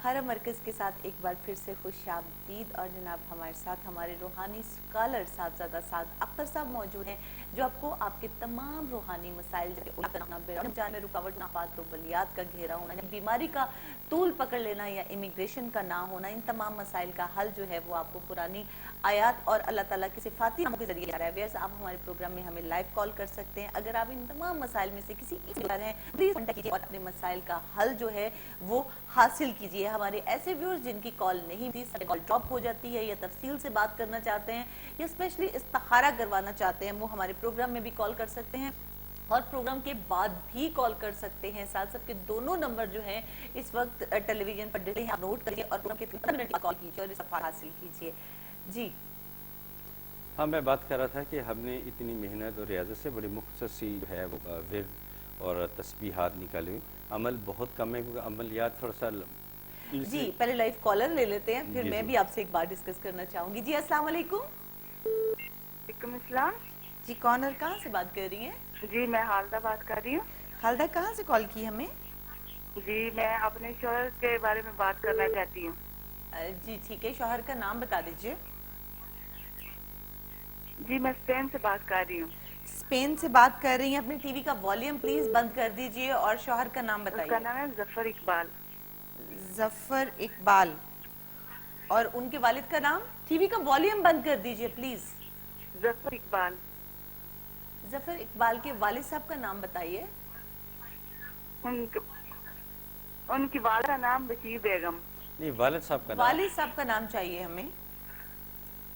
इफ्तिखार मरकज़ के साथ एक बार फिर से खुशामदीद। और जनाब हमारे साथ हमारे रूहानी स्कॉलर साहबजादा साद अख्तर साहब मौजूद हैं, जो आपको आपके तमाम रूहानी मसाइल जान में रुकावट नाफात बलियात का घेरा होना, बीमारी का तूल पकड़ लेना या इमिग्रेशन का ना होना, इन तमाम मसाइल का हल जो है वो आपको पुरानी आयात और अल्लाह ताला की सिफाती नामों के जरिए आ रहा है। वैसे आप हमारे प्रोग्राम में हमें लाइव कॉल कर सकते हैं। अगर आप इन तमाम मसाइल में से किसी एक हैं, प्लीज कॉन्टेक्ट कीजिए और अपने मसाइल का हल जो है वो हासिल कीजिए। हमारे ऐसे व्यूअर्स जिनकी कॉल नहीं थी, कॉल ड्रॉप हो जाती है, या तफसील से बात करना चाहते हैं या स्पेशली इस्तिखारा करवाना चाहते हैं, वो हमारे प्रोग्राम में भी कॉल कर सकते हैं और प्रोग्राम के बाद भी कॉल कर सकते हैं। साथ साथ के दोनों नंबर जो हैं इस वक्त टेलीविजन पर डिस्प्ले हैं, आप नोट करिए और प्रोग्राम के 15 मिनट कॉल कीजिए और इस्तिखारा हासिल कीजिए। जी हाँ, मैं बात कर रहा था कि हमने इतनी मेहनत और रियाजत से बड़ी मुख्तसर सी है वो विर्द और तस्बीहात निकाली, अमल बहुत कम है क्योंकि अमलियात थोड़ा सा जी। पहले लाइव कॉलर ले लेते हैं, फिर मैं भी आपसे एक बार डिस्कस करना चाहूंगी। जी अस्सलाम वालेकुम। वालेकुम अस्सलाम। जी कौन और कहाँ से बात कर रही हैं? जी मैं हालदा बात कर रही हूँ। हालदा कहाँ से कॉल की हमें? जी मैं अपने शोहर के बारे में बात करना चाहती हूँ। जी ठीक है, शोहर का नाम बता दीजिए। जी मैं स्पेन से बात कर रही हूँ। स्पेन से बात कर रही हैं। अपने टीवी का वॉल्यूम प्लीज बंद कर दीजिए और शोहर का नाम बताइए। उसका नाम है जफर इकबाल। जफर इकबाल। और उनके वालिद का नाम? टीवी का वॉल्यूम बंद कर दीजिए प्लीज। जफर इकबाल। जफर इकबाल के वालिद साहब का नाम बताइए। उनकी वालिद का नाम बशीर बेगम। नहीं, वालिद साहब का नाम। वालिद साहब का नाम चाहिए हमें।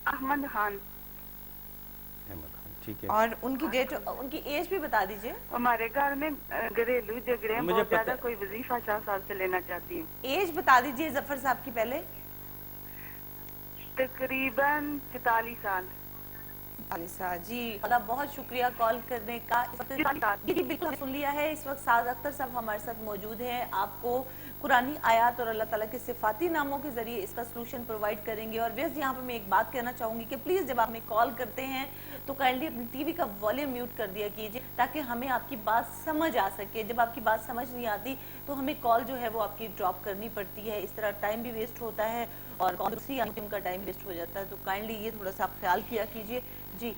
अहमद खान। ठीक है। और उनकी डेट, उनकी एज भी बता दीजिए। हमारे घर में घरेलू झगड़े मुझे बहुत ज्यादा, कोई वजीफा 4 साल से लेना चाहती हूँ। एज बता दीजिए जफर साहब की पहले। तकरीबन 44 साल। जी बहुत शुक्रिया कॉल करने का। जी बिल्कुल सुन लिया है। इस वक्त साद अख्तर साहब हमारे साथ मौजूद हैं, आपको कुरानी आयात और अल्लाह ताला के सिफाती नामों के जरिए इसका सलूशन प्रोवाइड करेंगे। और वैसे यहाँ पर मैं एक बात कहना चाहूंगी कि प्लीज जब आप हमें कॉल करते हैं तो काइंडली अपनी टीवी का वॉल्यूम म्यूट कर दिया कीजिए ताकि हमें आपकी बात समझ आ सके। जब आपकी बात समझ नहीं आती तो हमें कॉल जो है वो आपकी ड्रॉप करनी पड़ती है, इस तरह टाइम भी वेस्ट होता है और दूसरी उनका टाइम वेस्ट हो जाता है। तो काइंडली ये थोड़ा सा आप ख्याल किया कीजिए। जी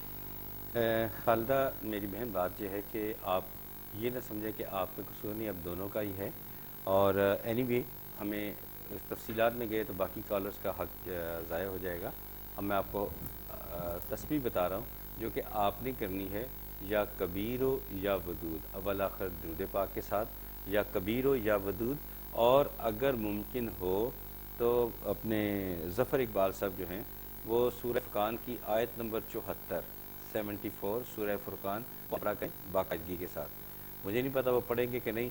खालदा मेरी बहन, बात यह है कि आप ये ना समझें कि आपका कसूर नहीं, अब दोनों का ही है। और एनीवे हमें तफसीलात में गए तो बाकी कॉलर्स का हक ज़ाया हो जाएगा। अब मैं आपको तस्बीह बता रहा हूँ जो कि आपने करनी है, या कबीरो या वदूद, अव्वल आखिर दुरूद पाक के साथ, या कबीरो या वदूद। और अगर मुमकिन हो तो अपने ज़फ़र इकबाल साहब जो हैं वो सूरह फुरक़ान की आयत नंबर 74 सूरह फुरक़ान पढ़ा करें बाकायदगी के साथ। मुझे नहीं पता वो पढ़ेंगे कि नहीं,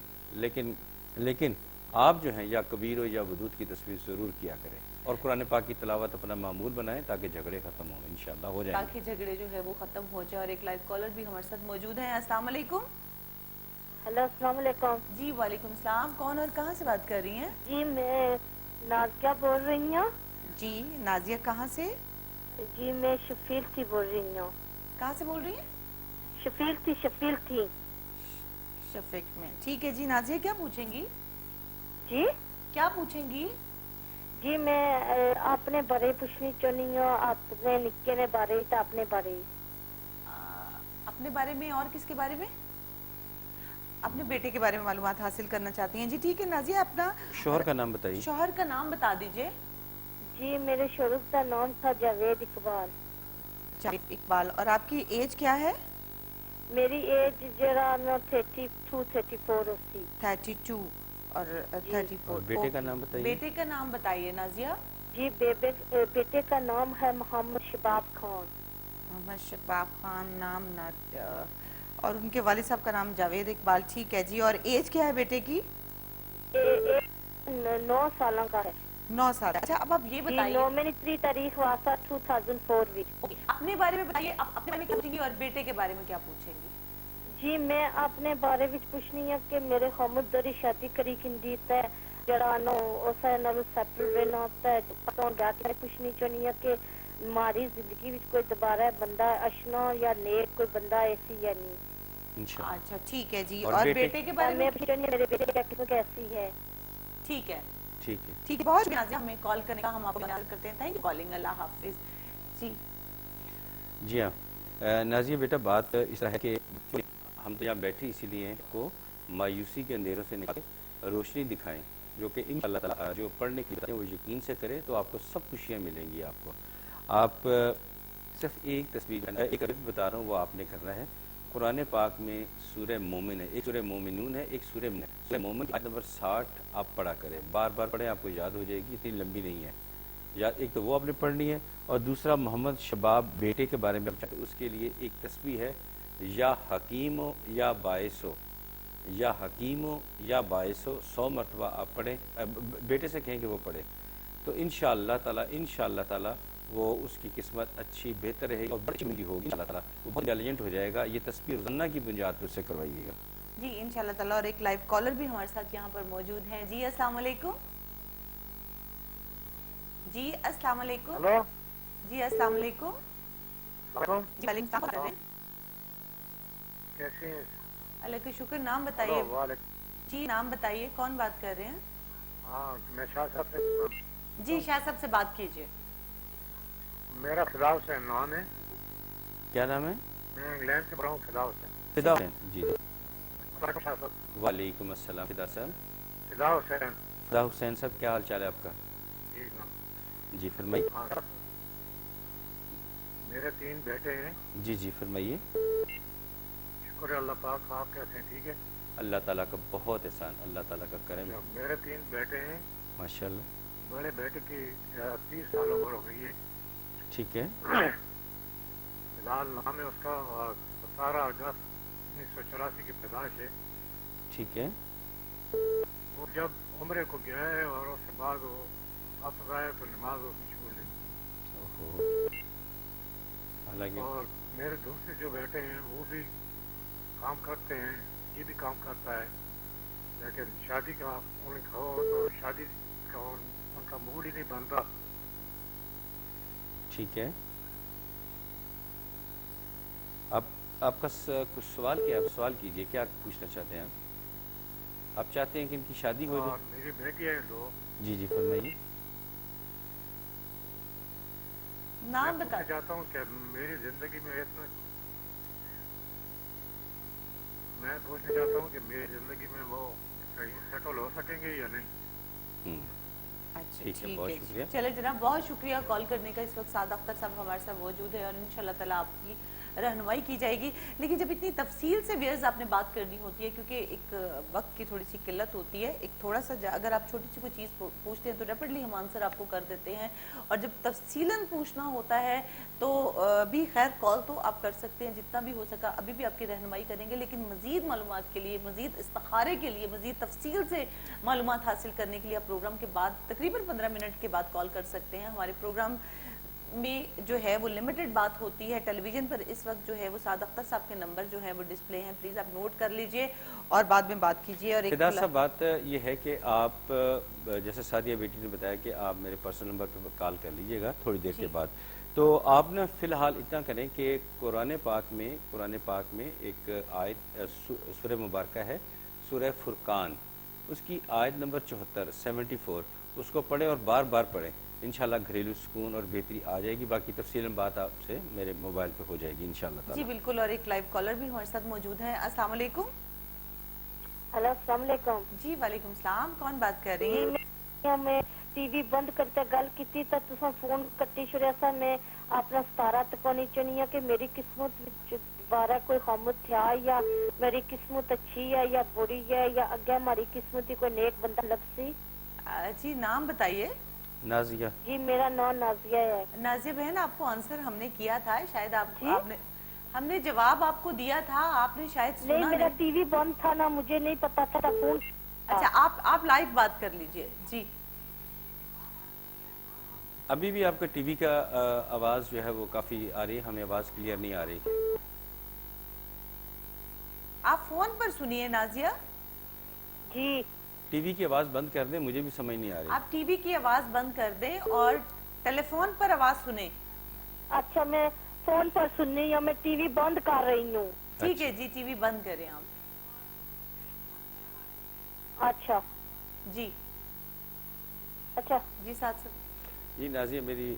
लेकिन आप जो हैं या कबीरो या वदूद की तस्वीर ज़रूर किया करें और कुरान पाक की तिलावत अपना मामूल बनाएं ताकि झगड़े खत्म हो, इंशाअल्लाह हो जाएंगे, ताकि झगड़े जो है वो खत्म हो जाए। और एक लाइव कॉलर भी हमारे साथ मौजूद है। अस्सलाम वालेकुम। हेलो अस्सलाम वालेकुम। जी वालेकुम सलाम। कौन और कहाँ से बात कर रही हैं? जी मैं नाजिया बोल रही हूँ। जी नाजिया कहाँ से? जी मैं शफील थी बोल रही हूँ। कहाँ से बोल रही हैं? शफील थी। शफीक में। ठीक है जी नाजिया, क्या पूछेंगी? जी क्या पूछेंगी? जी मैं आपने बारे पूछनी चाहनी हूँ, आपने निक्के ने बारे तो अपने बारे। अपने बारे में और किसके बारे में? अपने बेटे के बारे में मालूमात हासिल करना चाहती हैं। जी ठीक है नाजिया, अपना शोहर का नाम बताइए। शोहर का नाम बता दीजिए। जी मेरे शोहर का नाम था जावेद इकबाल। जावेद इकबाल। और आपकी एज क्या है? मेरी एज जरा 32-34 होती। 32 और 34। बेटे का नाम बताइए। बेटे का नाम बताइए नाजिया। जी बेटे का नाम है मोहम्मद शबाब खान। मोहम्मद शबाब खान नाम ना। और उनके वालिद साहब का नाम जावेद इकबाल। ठीक है जी। और एज क्या है बेटे की? 9 साल का है। 9 साल। अच्छा अब आप ये बताइए, मेरी 3 तारीख वासा 2004 भी। अपने बारे में बताइए, आप अपने बारे में क्या पूछेंगी और बेटे के बारे में क्या पूछेंगी? जी मैं अपने बारे में पूछनी है कि मेरे खमुद दरी शादी करी किंदीत है जरा नो ओसा नाल सेटल रहना होता है। तो जाके पूछनी चाहनी है कि हमारी जिंदगी में कोई दोबारा बंदा अशना या नेक कोई बंदा ऐसी या नहीं। अच्छा ठीक है जी। और और बेटे के बारे में मेरे बेटे कैसी है? ठीक है। ٹھیک ہے ٹھیک ہے، بہت شکریہ نازیہ ہمیں کال کرنے کا، ہم آپ کو یاد کرتے ہیں. Thank you calling. اللہ حافظ. جی جی ہاں نازیہ بیٹا، بات اس طرح ہے کہ ہم تو یہاں بیٹھے اسی لیے ہیں کو مایوسی کے اندھیروں سے نکال روشنی دکھائیں، جو کہ ان اللہ تعالیٰ جو پڑھنے کی باتیں وہ یقین سے کرے تو آپ کو سب خوشیاں ملیں گی. آپ کو آپ صرف ایک تصویر ایک عدد بتا رہا ہوں، وہ آپ نے کرنا ہے. قرآن پاک میں سورہ مومن ہے، ایک سورہ مومنون ہے، ایک سورہ مومن کی آیت نمبر 60 آپ پڑھا کریں. بار بار پڑھیں، آپ کو یاد ہو جائے گی، اتنی لمبی نہیں ہے. ایک تو وہ آپ نے پڑھنی ہے، اور دوسرا محمد شباب بیٹے کے بارے میں اس کے لیے ایک تسبیح ہے، یا حکیمو یا باعثو، یا حکیمو یا باعثو 100 مرتبہ آپ پڑھیں. بیٹے سے کہیں کہ وہ پڑھے تو انشاءاللہ تعالی وہ اس کی قسمت اچھی بہتر رہے گی اور بڑی ملی ہوگی. انشاءاللہ تعالی وہ بہت انٹیلیجنٹ ہو جائے گا. یہ تسبیح روزانہ کی بنیاد پر اسے کروائیے گا. جی انشاءاللہ تعالیٰ. اور ایک لائیو کالر بھی ہمارے ساتھ یہاں پر موجود ہیں. جی السلام علیکم. جی السلام علیکم. ہلو جی السلام علیکم. جی وعلیکم السلام. کر رہے ہیں؟ کیسے ہیں؟ اللہ کا شکر. نام ہلو بتائیے. وعلیکم. جی نام بتائیے، کون بات کر رہے ہیں؟ ہاں میں شاہ صاحب سے، جی شاہ صاحب سے بات کیجیے. میرا فدا حسین نام ہے. کیا نام ہے؟ میں انگلینڈ سے بڑا ہوں. فدا حسین. فدا حسین. جی شاہ صاحب. وعلیکم السلام. فدا صاحب. فدا حسین. فدا حسین صاحب، کیا حال چال ہے آپ کا؟ جی نام. جی فرمائیے. ہاں صاحب، میرے 3 بیٹے ہیں. جی جی فرمائیے. شکر ہے اللہ پاک. آپ کیسے ہیں؟ ٹھیک ہے. اللہ تعالیٰ کا بہت احسان، اللہ تعالیٰ کا کرم. میرے 3 بیٹے ہیں. ماشاء اللہ. بڑے بیٹے کی 30 سال عمر ہو گئی ہے. ٹھیک ہے. بلال نام ہے اس کا، اور 17 اگست 1984 کی پیدائش ہے. ٹھیک ہے. وہ جب عمرے کو گیا ہے اور اس کے بعد وہ واپس آیا تو نماز اس نے چھوڑ لی. حالانکہ اور میرے دوسرے جو بیٹے ہیں وہ بھی کام کرتے ہیں، یہ بھی کام کرتا ہے، لیکن شادی کا ان کا ہو تو شادی کا ان کا موڈ ہی نہیں بنتا. ٹھیک ہے. آپ کا کچھ سوال کیا؟ آپ سوال کیجئے، کیا پوچھنا چاہتے ہیں آپ چاہتے ہیں کہ ان کی شادی ہو اور جائے؟ میری بیٹی ہے 2. جی جی فرمائیے. نام میں بتا. پوچھنا چاہتا ہوں کہ میری زندگی میں اتنا، میں پوچھنا چاہتا ہوں کہ میری زندگی میں وہ کہیں سیٹل ہو سکیں گے یا نہیں. اچھا ٹھیک ہے، بہت شکریہ. چلے جناب، بہت شکریہ کال کرنے کا. اس وقت سعد اختر صاحب ہمارے ساتھ موجود ہے اور انشاءاللہ تعالیٰ آپ کی رہنمائی کی جائے گی. لیکن جب اتنی تفصیل سے ویئرز آپ نے بات کرنی ہوتی ہے، کیونکہ ایک وقت کی تھوڑی سی قلت ہوتی ہے، ایک تھوڑا سا اگر آپ چھوٹی سی کوئی چیز پوچھتے ہیں تو ریپڈلی ہم آنسر آپ کو کر دیتے ہیں، اور جب تفصیلاً پوچھنا ہوتا ہے تو بھی خیر کال تو آپ کر سکتے ہیں جتنا بھی ہو سکا، ابھی بھی آپ کی رہنمائی کریں گے. لیکن مزید معلومات کے لیے، مزید استخارے کے لیے، مزید تفصیل سے معلومات حاصل کرنے کے لیے آپ پروگرام کے بعد تقریباً 15 منٹ کے بعد کال کر سکتے ہیں. ہمارے پروگرام میں جو ہے وہ لمیٹڈ بات ہوتی ہے. ٹیلی ویژن پر اس وقت جو ہے وہ سعد اختر صاحب کے نمبر جو ہے وہ ڈسپلے ہیں، پلیز آپ نوٹ کر لیجئے اور بعد میں بات کیجئے. اور فدا صاحب بات یہ ہے کہ آپ جیسے سعدیہ بیٹی نے بتایا کہ آپ میرے پرسنل نمبر پہ کال کر لیجئے گا تھوڑی دیر کے بعد. تو آپ نے فی الحال اتنا کریں کہ قرآن پاک میں ایک آیت سورہ مبارکہ ہے، سورہ فرقان، اس کی آیت نمبر 74 اس کو پڑھیں اور بار بار پڑھیں. انشاءاللہ گھریلو سکون اور بہتری آ جائے گی. باقی تفصیلاً بات آپ سے میرے موبائل پہ ہو جائے گی انشاءاللہ تعالی. جی بالکل. اور ایک لائیو کالر بھی ہمارے ساتھ موجود ہیں. السلام علیکم. ہلو السلام علیکم. جی وعلیکم السلام. کون بات کر رہی ہیں؟ میں ٹی وی بند کرتے گل کی تسا فون کٹی چھڑیا سا. میں اپنا 17 تکونی چنی کہ میری قسمت بارہ کوئی خامد تھا، یا میری قسمت اچھی ہے یا بری ہے، یا اگے ہماری قسمت کوئی نیک بندہ لبسی. جی نام بتائیے. نازیہ. جی میرا نام نازیہ ہے. نازیہ بہن، آپ کو آنسر ہم نے کیا تھا شاید، آپ جی؟ نے ہم نے جواب آپ کو دیا تھا، آپ نے شاید سنا نہیں. میرا ٹی وی بند تھا نا، مجھے نہیں پتا تھا فون. اچھا آپ لائیو بات کر لیجئے. جی ابھی بھی آپ کا ٹی وی کا آواز جو ہے وہ کافی آ رہی ہے، ہمیں آواز کلیئر نہیں آ رہی. آپ فون پر سنیے نازیہ. جی ٹی وی کی آواز بند کر دیں، مجھے بھی سمجھ نہیں آ رہی. آپ ٹی وی کی آواز بند کر دیں اور ٹیلی فون پر آواز سنیں. اچھا میں فون پر سننی ہوں، میں ٹی وی بند کر رہی ہوں. ٹھیک ہے جی، ٹی وی بند کریں آپ. اچھا جی अच्छा जी साथ साथ جی نازیہ میری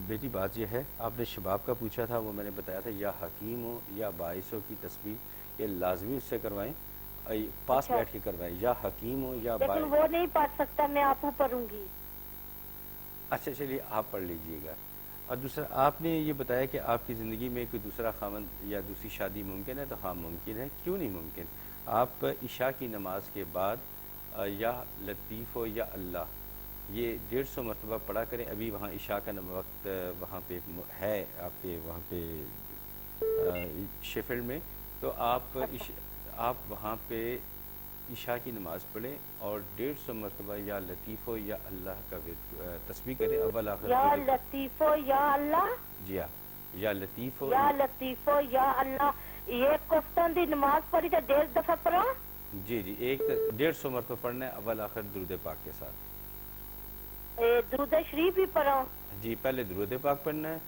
بیٹی بات یہ ہے، آپ نے شباب کا پوچھا تھا، وہ میں نے بتایا تھا یا حکیم ہو یا باعث ہو کی تسبیح یہ لازمی اس سے کروائیں، پاس اچھا۔ بیٹھ کے کروائیں، یا حکیم ہو یا لیکن باعث. وہ نہیں پڑھ سکتا، میں آپو پڑھوں گی۔ اچھا چلیے آپ پڑھ لیجئے گا. اور دوسرا آپ نے یہ بتایا کہ آپ کی زندگی میں کوئی دوسرا خاوند یا دوسری شادی ممکن ہے، تو ہاں ممکن ہے، کیوں نہیں ممکن. آپ عشاء کی نماز کے بعد یا لطیف ہو یا اللہ یہ 150 مرتبہ پڑھا کریں. ابھی وہاں عشاء کا وقت وہاں پہ ہے آپ کے وہاں پہ شیفیلڈ میں، تو آپ وہاں پہ عشاء کی نماز پڑھیں اور 150 مرتبہ یا لطیف ہو یا اللہ کا تسبیح کریں اول آخر یا درود. لطیفو یا اللہ، جی ہاں، یا لطیف ہو یا لطیفو یا اللہ، یہ کفتوں دی نماز پڑھی تو 1.5 دفعہ پڑھا؟ جی 150 مرتبہ پڑھنا ہے اول آخر درود پاک کے ساتھ. درود شریف بھی پڑھا؟ جی پہلے درود پاک پڑھنا ہے،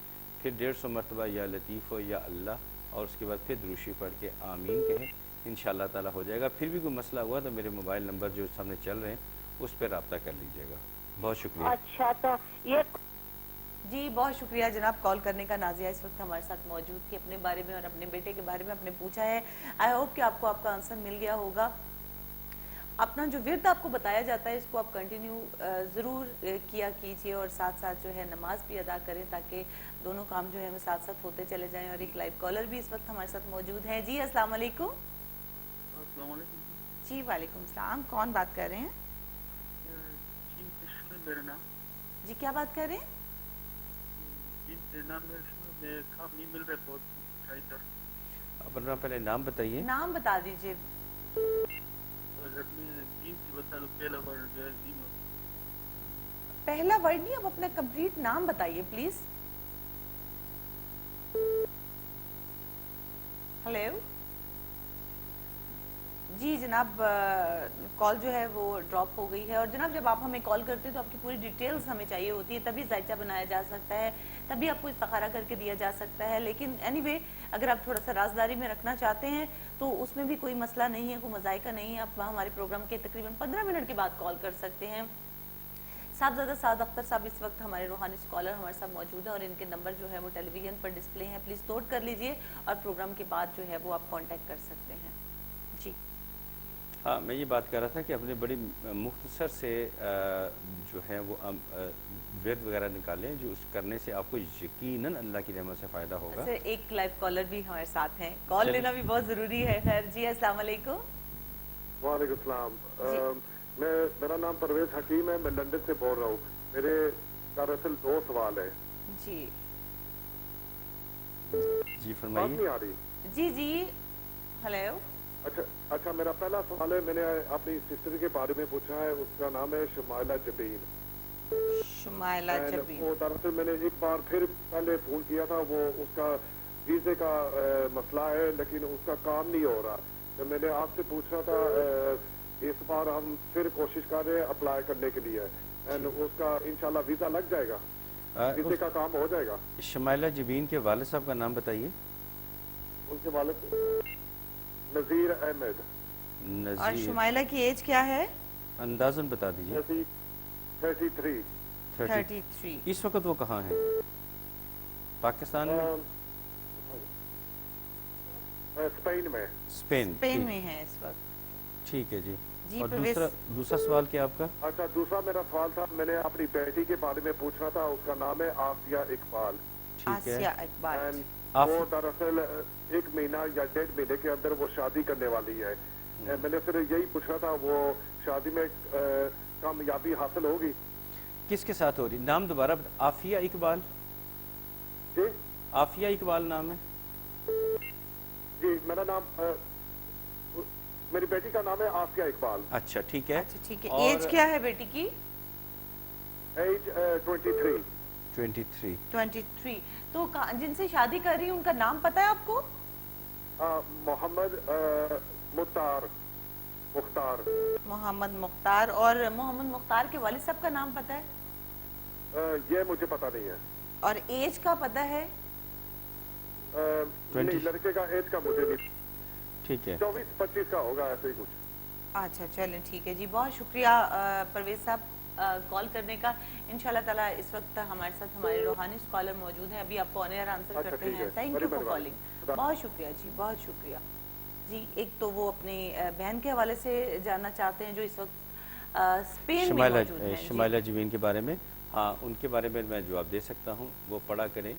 پھر 150 مرتبہ یا لطیف ہو یا اللہ، اور اس کے بعد پھر درود شریف پڑھ کے آمین کہیں. انشاءاللہ تعالیٰ ہو جائے گا. پھر بھی کوئی مسئلہ ہوا تو میرے موبائل نمبر جو سامنے چل رہے ہیں اس پہ رابطہ کر لیجئے گا. بہت شکریہ. اچھا تو یہ جی بہت شکریہ جناب کال کرنے کا. نازیہ اس وقت ہمارے ساتھ موجود تھی، اپنے بارے میں اور اپنے بیٹے کے بارے میں آپ نے پوچھا ہے. آئی ہوپ کہ آپ کو آپ کا آنسر مل گیا ہوگا. اپنا جو ورد آپ کو بتایا جاتا ہے اس کو آپ کنٹینیو ضرور کیا کیجئے، اور ساتھ ساتھ جو ہے نماز بھی ادا کریں تاکہ دونوں کام جو ہے ہمیں ساتھ ساتھ ہوتے چلے جائیں. اور ایک لائیو کالر بھی اس وقت ہمارے ساتھ موجود ہے. جی السلام علیکم. السلام علیکم. جی وعلیکم السلام. کون بات کر رہے ہیں؟ میرا نام. جی کیا بات کر رہے ہیں؟ میرا نام میں کام نہیں مل رہا بہت شاید. اپنا پہلے نام بتائیے. نام بتا دیجئے. اگر میں دین سے بتا دوں پہلا ورڈ جو ہے دین. پہلا ورڈ نہیں، اب اپنا کمپلیٹ نام بتائیے پلیز. ہیلو جی جناب کال جو ہے وہ ڈراپ ہو گئی ہے. اور جناب جب آپ ہمیں کال کرتے ہیں تو آپ کی پوری ڈیٹیلز ہمیں چاہیے ہوتی ہے، تبھی ذائچہ بنایا جا سکتا ہے، تبھی آپ کو استخارہ کر کے دیا جا سکتا ہے. لیکن اینی وے اگر آپ تھوڑا سا رازداری میں رکھنا چاہتے ہیں تو اس میں بھی کوئی مسئلہ نہیں ہے، کوئی مذائقہ نہیں ہے. آپ ہمارے پروگرام کے تقریباً 15 منٹ کے بعد کال کر سکتے ہیں. صاحبزادہ سعد اختر صاحب اس وقت ہمارے روحانی اسکالر ہمارے ساتھ موجود ہیں، اور ان کے نمبر جو ہے وہ ٹیلی ویژن پر ڈسپلے ہیں. پلیز نوٹ کر لیجئے اور پروگرام کے بعد جو ہے وہ آپ کانٹیکٹ کر سکتے ہیں. جی ہاں میں یہ بات کر رہا تھا کہ اپنے بڑی مختصر سے جو ہے وہ ورد وغیرہ نکالیں جو اس کرنے سے آپ کو یقیناً اللہ کی رحمت سے فائدہ ہوگا. سر ایک لائیو کالر بھی ہمارے ساتھ ہیں، کال لینا بھی بہت ضروری ہے. خیر جی السلام علیکم. وعلیکم السلام. میرا نام پرویز حکیم ہے، میں لندن سے بول رہا ہوں. میرے دراصل 2 سوال ہیں. جی جی بات فرمائیے. نہیں آ رہی؟ جی ہیلو. اچھا میرا پہلا سوال ہے، میں نے اپنی سسٹر کے بارے میں پوچھا ہے، اس کا نام ہے شمائلہ جبین. شمائلہ جبین. وہ دراصل میں نے ایک بار پھر پہلے فون کیا تھا، وہ اس کا ویزے کا مسئلہ ہے لیکن اس کا کام نہیں ہو رہا. تو میں نے آپ سے پوچھا تھا، اس بار ہم پھر کوشش کر رہے ہیں اپلائی کرنے کے لیے، اس کا انشاءاللہ ویزا لگ جائے گا، ویزے کا کام ہو جائے گا. شمائلہ جبین کے والد صاحب کا نام بتائیے. ان کے والد نذیر احمد. اور نذیر. شمائلہ کی ایج کیا ہے؟ اندازاً بتا دیجیے. 33. 33. اس وقت وہ کہاں ہیں؟ پاکستان میں؟ اسپین میں. اسپین. اسپین میں ہے اس وقت. ٹھیک ہے جی. جی اور پرویز. دوسرا سوال کیا آپ کا؟ اچھا دوسرا میرا سوال تھا، میں نے اپنی بیٹی کے بارے میں پوچھنا تھا، اس کا نام ہے آسیہ اقبال. ٹھیک ہے. آسیہ اقبال. وہ دراصل 1 مہینہ یا 1.5 مہینے کے اندر وہ شادی کرنے والی ہے. میں نے صرف یہی پوچھا تھا وہ شادی میں کامیابی حاصل ہوگی؟ کس کے ساتھ ہو رہی؟ نام دوبارہ آفیہ اقبال. جی آفیہ اقبال نام ہے. جی میرا نام میری بیٹی کا نام ہے آسیہ اقبال. اچھا ٹھیک ہے. اچھا ٹھیک ہے. ایج کیا ہے بیٹی کی؟ ایج 23. 23. تو جن سے شادی کر رہی ہیں ان کا نام پتہ ہے آپ کو؟ محمد مختار. محمد مختار. اور محمد مختار کے والد صاحب کا نام پتہ ہے؟ یہ مجھے پتہ نہیں ہے. اور ایج کا پتہ ہے؟ نہیں لڑکے کا ایج کا مجھے نہیں. ٹھیک ہے. 24-25 کا ہوگا ایسے ہی کچھ. اچھا چلیں ٹھیک ہے جی. بہت شکریہ پرویز صاحب कॉल करने का। इंशाल्लाह ताला इस वक्त हमारे साथ हमारे रूहानी स्कॉलर मौजूद हैं, अभी आपको ऑन एयर आंसर अच्छा, करते ठीक हैं। है। थैंक बड़ी यू फॉर मेहरबानी। कॉलिंग, बहुत शुक्रिया जी, बहुत शुक्रिया जी। एक तो वो अपनी बहन के हवाले से जानना चाहते हैं जो इस वक्त स्पेन में मौजूद हैं। शमाइला जमीन के बारे में, हाँ उनके बारे में मैं जवाब दे सकता हूँ। वो पढ़ा करें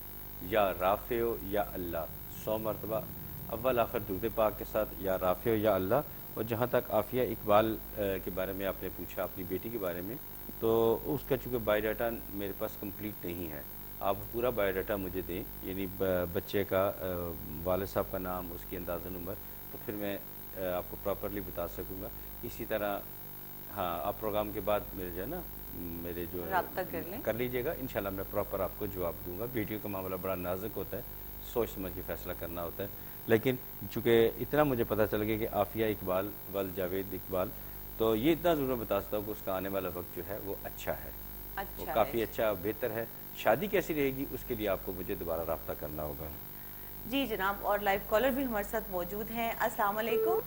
या राफ़ियो या अल्लाह 100 मरतबा अव्वल आखिर दूध पाक के साथ, या राफ़ियो या अल्लाह। और जहाँ तक आफिया इकबाल के बारे में आपने पूछा अपनी बेटी के बारे में, तो उसका चूँकि बायोडाटा मेरे पास कंप्लीट नहीं है, आप पूरा बायोडाटा मुझे दें, यानी बच्चे का वालिद साहब का नाम, उसकी अंदाज़न उम्र, तो फिर मैं आपको प्रॉपरली बता सकूँगा। इसी तरह हाँ, आप प्रोग्राम के बाद मेरे जो है ना मेरे जो राब्ता कर लीजिएगा, इंशाल्लाह मैं प्रॉपर आपको जवाब दूंगा। बेटियों का मामला बड़ा नाजुक होता है, सोच समझ के फैसला करना होता है। लेकिन चूँकि इतना मुझे पता चल गया कि आफिया इकबाल वल जावेद इकबाल, तो ये इतना ज़रूर बता सकता हूँ कि उसका आने वाला वक्त जो है वो अच्छा है, वो काफ़ी अच्छा बेहतर है। शादी कैसी रहेगी उसके लिए आपको मुझे दोबारा राब्ता करना होगा। जी जनाब, और लाइव कॉलर भी हमारे साथ मौजूद हैं। अस्सलाम वालेकुम।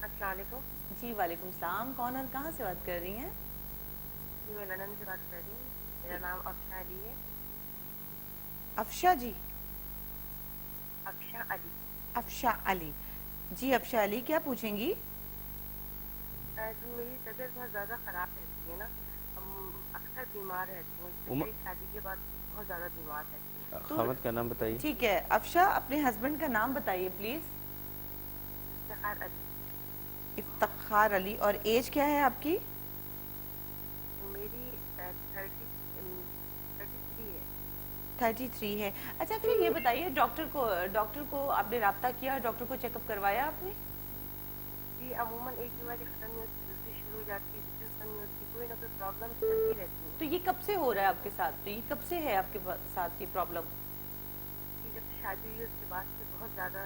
अस्सलाम वालेकुम जी वालेकुम सलाम। कौन और कहाँ से बात कर रही हैं? जी, मैं लंदन से बात कर रही हूँ। मेरा नाम अफशा अली है। अफशा जी? अफशा अली। अफशा अली जी। अफशा अली क्या पूछेंगी? जी, मेरी तबीयत बहुत ज़्यादा ख़राब रहती है ना, अक्सर बीमार रहती हूँ। मेरी शादी के बाद बहुत ज़्यादा बीमार रहती हूँ। खामद का नाम बताइए। ठीक है अफशा, अपने हस्बैंड का नाम बताइए प्लीज। इफ्तिखार अली। इफ्तिखार अली। और एज क्या है आपकी? मेरी 33 है। अच्छा फिर ये बताइए, डॉक्टर को आपने राब्ता किया, डॉक्टर को चेकअप करवाया आपने? जी, अमूमन एक बीमारी खत्म नहीं होती, दूसरी शुरू हो जाती है, दूसरी खत्म नहीं होती, कोई ना कोई प्रॉब्लम चलती रहती है। तो ये कब से हो रहा है आपके साथ? तो ये कब से है आपके साथ ये प्रॉब्लम? जब से शादी हुई उसके बाद से बहुत ज़्यादा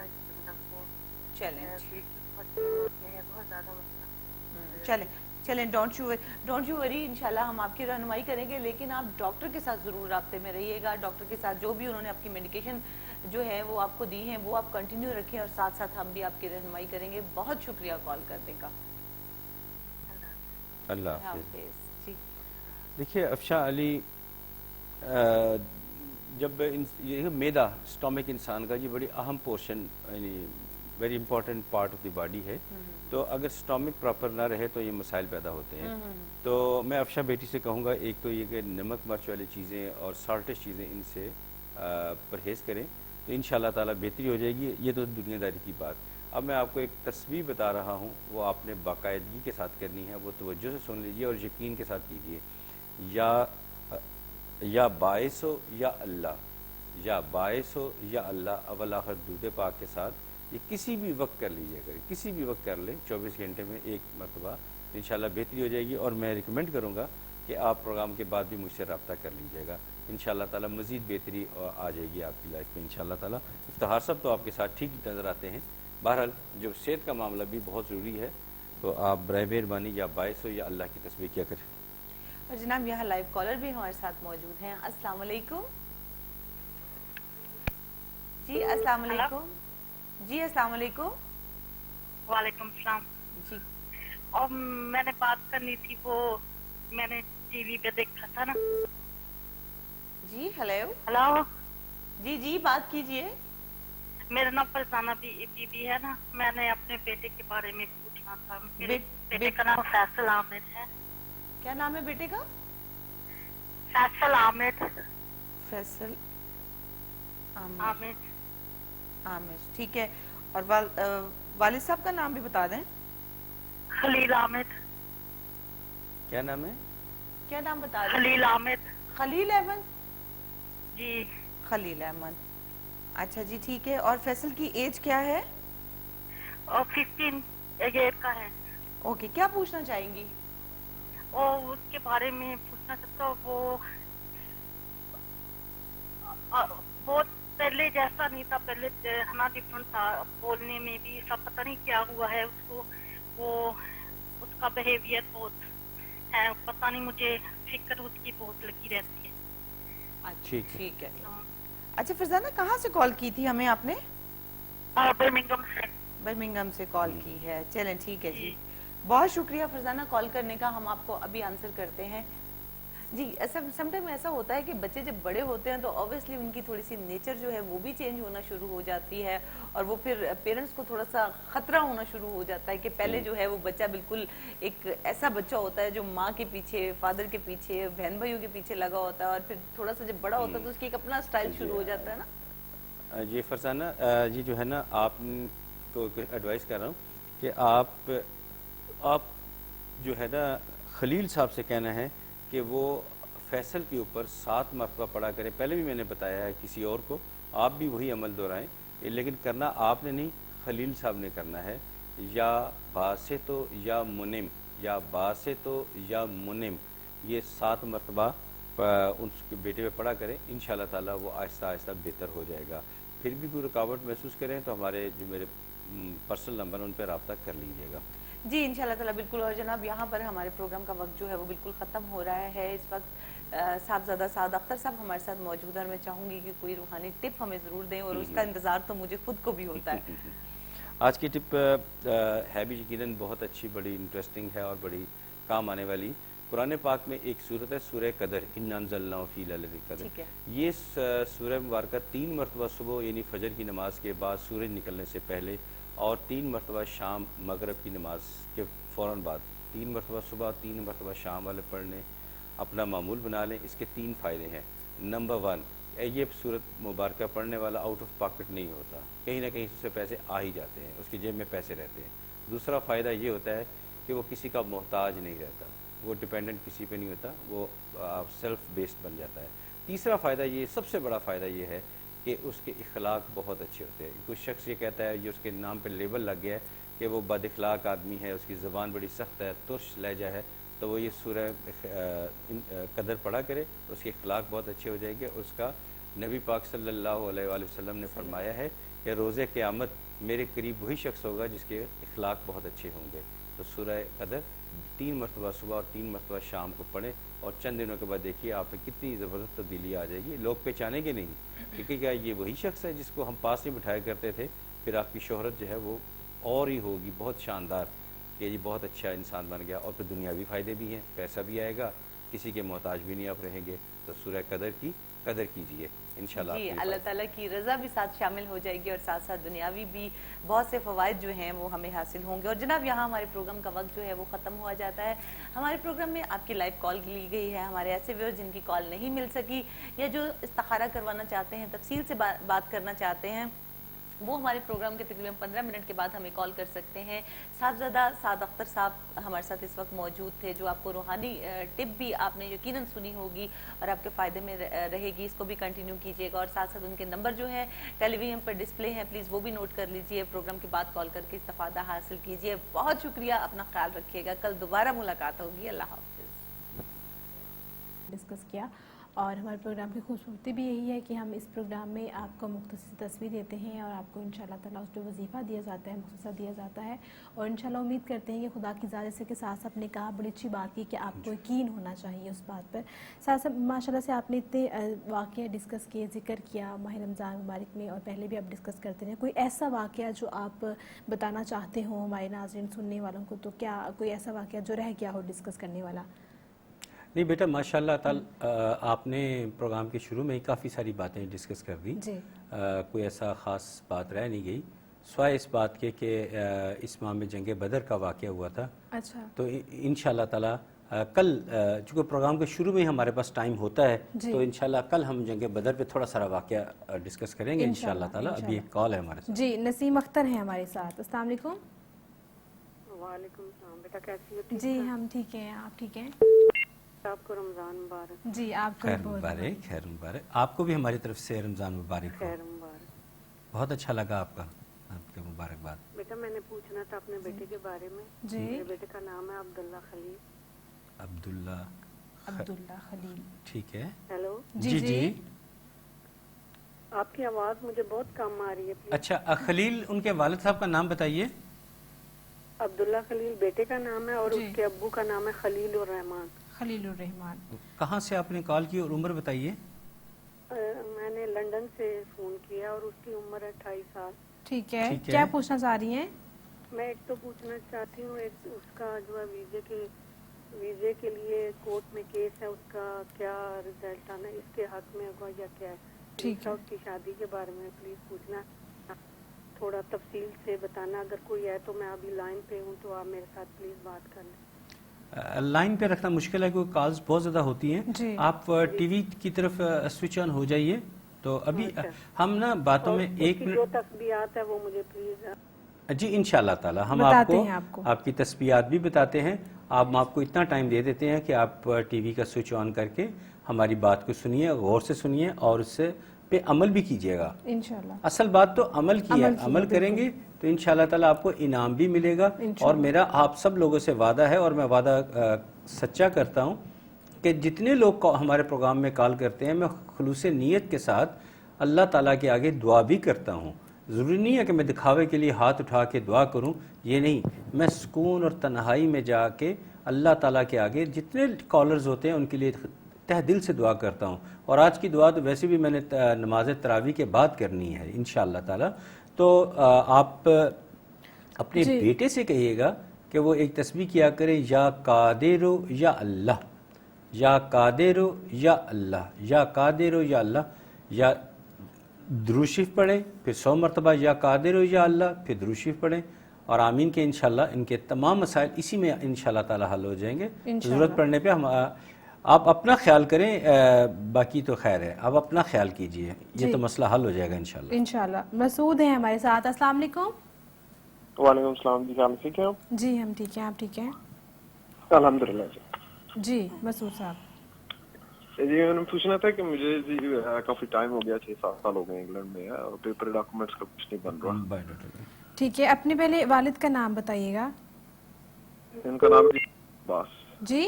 चलें पेट की बहुत पेन होती है, बहुत ज़्यादा मतलब। चलें डोंट यू वरी, इंशाल्लाह हम आपकी रहनुमाई करेंगे। लेकिन आप डॉक्टर के साथ ज़रूर राब्ते में रहिएगा। डॉक्टर के साथ जो भी उन्होंने आपकी मेडिकेशन जो है वो आपको दी हैं वो आप कंटिन्यू रखें, और साथ साथ हम भी आपकी रहनुमाई करेंगे। बहुत शुक्रिया कॉल करने का। अल्लाह हाफ़िज़ जी। देखिए अफशा अली, जब ये मैदा स्टोमिक इंसान का ये बड़ी अहम पोर्शन, यानी very important part of the body है, तो अगर स्टोमिक प्रॉपर ना रहे तो ये मसाइल पैदा होते हैं। तो मैं अफशा बेटी से कहूँगा, एक तो ये कि नमक मिर्च वाली चीज़ें और साल्टेज चीज़ें इनसे परहेज़ करें, तो इंशाल्लाह ताला बेहतरी हो जाएगी। ये तो दुनियादारी की बात। अब मैं आपको एक तस्वीर बता रहा हूँ, वो आपने बाकायदगी के साथ करनी है, वो तवज्जो से सुन लीजिए और यकीन के साथ कीजिए। या बाइस हो या अल्लाह, या बाइस हो या अल्लाह अव्वल आखिर दूध पाक के साथ, ये किसी भी वक्त कर लीजिए, करें किसी भी वक्त कर लें, 24 घंटे में एक मरतबा, इंशाल्लाह बेहतरी हो जाएगी। और मैं रिकमेंड करूँगा कि आप प्रोग्राम के बाद भी मुझसे रब्ता कर लीजिएगा, इंशाल्लाह ताला मज़ीद बेहतरी आ जाएगी आपकी लाइफ में इंशाल्लाह ताला। इफ्तिखार साहब तो आपके साथ ठीक नज़र आते हैं। बहरहाल जो सेहत का मामला भी बहुत ज़रूरी है, तो आप बराए मेहरबानी या बाइस हो या अल्लाह की तस्बीह किया करें। और जनाब यहाँ लाइव कॉलर भी हमारे साथ मौजूद हैं। अस्सलाम वालेकुम जी। अस्सलाम वालेकुम जी। अस्सलाम वालेकुम। वालेकुम सलाम जी। और मैंने बात करनी थी, वो मैंने टीवी पे देखा था ना। जी हेलो। हेलो जी जी बात कीजिए। मेरा नाम फरजाना बीबी है ना। मैंने अपने बेटे के बारे में पूछना था। मेरे बेटे का नाम फैसल आमिद है। क्या नाम है बेटे का? फैसल आमिद। फैसल आमिद। आमिद, ठीक है। और वालिद साहब का नाम भी बता दें। खलील आमिद। क्या नाम है? क्या नाम बता दें? खलील आमिद। खलील अहमद जी। खलील अहमद, अच्छा जी ठीक है। और फैसल की एज क्या है? और 15 ईयर का है। ओके, क्या पूछना चाहेंगी? और उसके बारे में पूछना चाहता हूँ, वो पहले जैसा नहीं था, पहले खाना डिफरेंट था, बोलने में भी सब पता नहीं क्या हुआ है उसको। वो उसका बिहेवियर बहुत है, पता नहीं, मुझे फिक्र उसकी बहुत लगी रहती है। ठीक है। अच्छा फरजाना, कहाँ से कॉल की थी हमें आपने? बर्मिंघम से। बर्मिंघम से कॉल की है, चलें ठीक है जी। बहुत शुक्रिया फरजाना कॉल करने का, हम आपको अभी आंसर करते हैं। जी, समटाइम ऐसा होता है कि बच्चे जब बड़े होते हैं तो ऑब्वियसली उनकी थोड़ी सी नेचर जो है वो भी चेंज होना शुरू हो जाती है, और वो फिर पेरेंट्स को थोड़ा सा खतरा होना शुरू हो जाता है कि पहले जो है वो बच्चा बिल्कुल एक ऐसा बच्चा होता है जो माँ के पीछे, फादर के पीछे, बहन भाइयों के पीछे लगा होता है, और फिर थोड़ा सा जब बड़ा होता है तो उसकी एक अपना स्टाइल शुरू हो जाता है ना। जी फरजाना, जी जो है ना, आपको एडवाइस कर रहा हूँ कि आप जो है ना खलील साहब से कहना है कि वो फैसल के ऊपर 7 मरतबा पढ़ा करें। पहले भी मैंने बताया है किसी और को, आप भी वही अमल दोहराएं, लेकिन करना आपने नहीं, खलील साहब ने करना है। या बासे तो या मुनिम, या बासे तो या मुनिम, ये 7 मरतबा उसके बेटे पे पढ़ा करें। इंशाल्लाह ताला वो आहिस्ता आहिस्ता बेहतर हो जाएगा। फिर भी कोई रुकावट महसूस करें तो हमारे जो मेरे पर्सनल नंबर उन पर रब्ता कर लीजिएगा। जी इंशाल्लाह ताला बिल्कुल। और जनाब यहाँ पर हमारे प्रोग्राम का वक्त जो है वो बिल्कुल ख़त्म हो रहा है इस वक्त। साहबजादा साद अख्तर साहब हमारे साथ मौजूद है, और मैं चाहूँगी कि कोई रूहानी टिप हमें ज़रूर दें, और उसका इंतज़ार तो मुझे खुद को भी होता है। आज की टिप है भी यकीनन बहुत अच्छी, बड़ी इंटरेस्टिंग है और बड़ी काम आने वाली। कुरान पाक में एक सूरत है सूरह कदर, इन्ना अंज़लनाहु फ़ी लैलतिल कदर। ये सूरह मुबारक 3 मरतबा सुबह यानी फजर की नमाज के बाद सूरज निकलने से पहले, और 3 मरतबा शाम मगरब की नमाज के फ़ौरन बाद, 3 मरतबा सुबह 3 मरतबा शाम वाले पढ़ने अपना मामूल बना लें। इसके 3 फ़ायदे हैं। नंबर 1, ये सूरत मुबारक पढ़ने वाला आउट ऑफ पॉकेट नहीं होता, कहीं ना कहीं उससे पैसे आ ही जाते हैं, उसकी जेब में पैसे रहते हैं। दूसरा फ़ायदा ये होता है कि वो किसी का मोहताज नहीं रहता, वो डिपेंडेंट किसी पे नहीं होता, वो सेल्फ बेस्ड बन जाता है। तीसरा फ़ायदा ये, सबसे बड़ा फ़ायदा ये है कि उसके इखलाक बहुत अच्छे होते हैं। कुछ शख्स ये कहता है, ये उसके नाम पे लेबल लग गया है कि वो बद इखलाक आदमी है, उसकी ज़बान बड़ी सख्त है, तुर्श लहजा है, तो वो ये सूरह कदर पढ़ा करे, उसके इखलाक बहुत अच्छे हो जाएंगे। उसका नबी पाक सल्लल्लाहु अलैहि वसल्लम ने फरमाया है कि रोज़े क़यामत मेरे करीब वही शख्स होगा जिसके इखलाक बहुत अच्छे होंगे। तो सूरह कदर 3 मरतबा सुबह और 3 मरतबा शाम को पढ़ें, और चंद दिनों के बाद देखिए आप में कितनी ज़बरदस्त तब्दीली आ जाएगी। लोग पहचानेंगे नहीं, क्योंकि क्या ये वही शख्स है जिसको हम पास में बिठाया करते थे। फिर आपकी शोहरत जो है वो और ही होगी बहुत शानदार, कि ये बहुत अच्छा इंसान बन गया, और फिर दुनियावी फ़ायदे भी हैं, पैसा भी आएगा, किसी के मोहताज भी नहीं आप रहेंगे। तो सूरह कदर की कदर कीजिए इंशाल्लाह। जी अल्लाह ताला की रज़ा भी साथ शामिल हो जाएगी, और साथ साथ दुनियावी भी बहुत से फ़वाइद जो हैं वो हमें हासिल होंगे। और जनाब यहाँ हमारे प्रोग्राम का वक्त जो है वो ख़त्म हुआ जाता है। हमारे प्रोग्राम में आपकी लाइव कॉल ली गई है। हमारे ऐसे व्यूअर्स जिनकी कॉल नहीं मिल सकी, या जो इस्तिखारा करवाना चाहते हैं, तफसील से बात करना चाहते हैं, वो हमारे प्रोग्राम के तकरीबन 15 मिनट के बाद हमें कॉल कर सकते हैं। साहबजादा साद अख्तर साहब हमारे साथ इस वक्त मौजूद थे, जो आपको रूहानी टिप भी आपने यकीनन सुनी होगी और आपके फ़ायदे में रहेगी। इसको भी कंटिन्यू कीजिएगा, और साथ साथ उनके नंबर जो है टेलीविजन पर डिस्प्ले हैं, प्लीज़ वो भी नोट कर लीजिए। प्रोग्राम के बाद कॉल करके इस्तिफ़ादा हासिल कीजिए। बहुत शुक्रिया, अपना ख्याल रखिएगा। कल दोबारा मुलाकात होगी। अल्लाह हाफ़िज़। डिस्कस किया, और हमारे प्रोग्राम की खूबसूरती भी यही है कि हम इस प्रोग्राम में आपको मुख्तसर तस्वीर देते हैं, और आपको इंशाल्लाह ताला उस पर वजीफ़ा दिया जाता है, मुख्तसर दिया जाता है। और इंशाल्लाह उम्मीद करते हैं कि खुदा की इजाज़त से, के साथ साथ आपने कहा बड़ी अच्छी बात की कि आपको यकीन होना चाहिए उस बात पर। साथ साथ माशाल्लाह से आपने इतने वाक़या डिस्कस किए, ज़िक्र किया माह रमज़ान मुबारक में, और पहले भी आप डिस्कस करते रहे। कोई ऐसा वाक़या जो आप बताना चाहते हो हमारे नाज़रीन सुनने वालों को, तो क्या कोई ऐसा वाक़या जो रह गया हो डिस्कस करने वाला? नहीं बेटा, माशाल्लाह ताला आपने प्रोग्राम के शुरू में ही काफ़ी सारी बातें डिस्कस कर दी। कोई ऐसा ख़ास बात रह नहीं गई, स्वाय इस बात के कि इस माह में जंग बदर का वाक़या हुआ था। अच्छा। तो इंशाल्लाह ताला कल, चूँकि प्रोग्राम के शुरू में ही हमारे पास टाइम होता है, तो इंशाल्लाह कल हम जंग बदर पे थोड़ा सारा वाक़या डिस्कस करेंगे इंशाल्लाह ताला। अभी एक कॉल है हमारे साथ। जी, नसीम अख्तर है हमारे साथ। अस्सलाम वालेकुम। वालेकुम सलाम। बेटा कैसी हो? जी हम ठीक हैं, आप ठीक हैं? आपको रमजान मुबारक। जी आपको खैर मुबारक, खैर मुबारक। आपको भी हमारी तरफ से रमजान मुबारक हो। खैर मुबारक। बहुत अच्छा लगा आपका, आपके मुबारकबाद। बेटा मैंने पूछना था अपने बेटे के बारे में। जी। मेरे बेटे का नाम है अब्दुल्ला खलील। अब्दुल्ला खलील, ठीक है। हेलो। जी जी। आपकी आवाज़ मुझे बहुत कम आ रही है। अच्छा, खलील उनके वालिद साहब का नाम बताइए। अब्दुल्ला खलील बेटे का नाम है, और उसके अब्बू का नाम है खलील उर रहमान। खलीलुर रहमान। कहाँ से आपने कॉल की और उम्र बताइए? मैंने लंदन से फ़ोन किया, और उसकी उम्र है 28 साल। ठीक है, क्या पूछना चाह रही हैं? میں ایک تو پوچھنا چاہتی ہوں، ایک اس کا جو ہے ویزے کے لیے کورٹ میں کیس ہے، اس کا کیا رزلٹ آنا ہے، اس کے حق میں ہوگا یا کیا ہے؟ ٹھیک ہے، اس کی شادی کے بارے میں پلیز پوچھنا، تھوڑا تفصیل سے بتانا. اگر کوئی ہے تو میں ابھی لائن پہ ہوں تو آپ میرے ساتھ پلیز بات کر لیں. لائن پہ رکھنا مشکل ہے کیونکہ کالز بہت زیادہ ہوتی ہیں. جی آپ ٹی وی کی طرف سوئچ آن ہو جائیے. تو ابھی ہم نا باتوں میں ایک جو تسبیحات ہے وہ مجھے پلیز. جی انشاءاللہ تعالی ہم آپ کو آپ کی تسبیحات بھی بتاتے ہیں. ہم آپ کو اتنا ٹائم دے دیتے ہیں کہ آپ ٹی وی کا سوئچ آن کر کے ہماری بات کو سنیے، غور سے سنیے اور اس پہ عمل بھی کیجیے گا. انشاءاللہ اصل بات تو عمل کی ہے. عمل کریں گے تو انشاءاللہ تعالی آپ کو انعام بھی ملے گا. اور میرا آپ سب لوگوں سے وعدہ ہے اور میں وعدہ سچا کرتا ہوں کہ جتنے لوگ ہمارے پروگرام میں کال کرتے ہیں میں خلوص نیت کے ساتھ اللہ تعالیٰ کے آگے دعا بھی کرتا ہوں. ضروری نہیں ہے کہ میں دکھاوے کے لیے ہاتھ اٹھا کے دعا کروں، یہ نہیں. میں سکون اور تنہائی میں جا کے اللہ تعالیٰ کے آگے جتنے کالرز ہوتے ہیں ان کے لیے تہ دل سے دعا کرتا ہوں. اور آج کی دعا تو ویسے بھی میں نے نماز تراویح کے بعد کرنی ہے انشاءاللہ تعالیٰ. تو آپ اپنے بیٹے سے کہیے گا کہ وہ ایک تسبیح کیا کرے، یا قادر یا اللہ، یا قادر یا اللہ، یا قادر یا اللہ، یا درود شریف پڑھیں، پھر 100 مرتبہ یا قادر یا اللہ، پھر درود شریف پڑھیں اور آمین کے انشاءاللہ ان کے تمام مسائل اسی میں انشاءاللہ تعالی حل ہو جائیں گے. ضرورت پڑنے پہ آپ اپنا خیال کریں، باقی تو خیر ہے، آپ اپنا خیال کیجئے، یہ تو مسئلہ حل ہو جائے گا انشاءاللہ. انشاءاللہ. مسعود ہیں ہمارے ساتھ. السلام علیکم. وعلیکم السلام. جی آپ ٹھیک ہیں؟ جی ہم ٹھیک ہیں، آپ ٹھیک ہیں؟ الحمدللہ. جی مسعود صاحب جی میں نے پوچھنا تھا کہ مجھے جی کافی ٹائم ہو گیا، 6-7 سال ہو گئے انگلینڈ میں، اور پیپر ڈاکومنٹس کا کچھ نہیں بن رہا. ٹھیک ہے، اپنے پہلے والد کا نام بتائیے گا. ان کا نام جی عباس. جی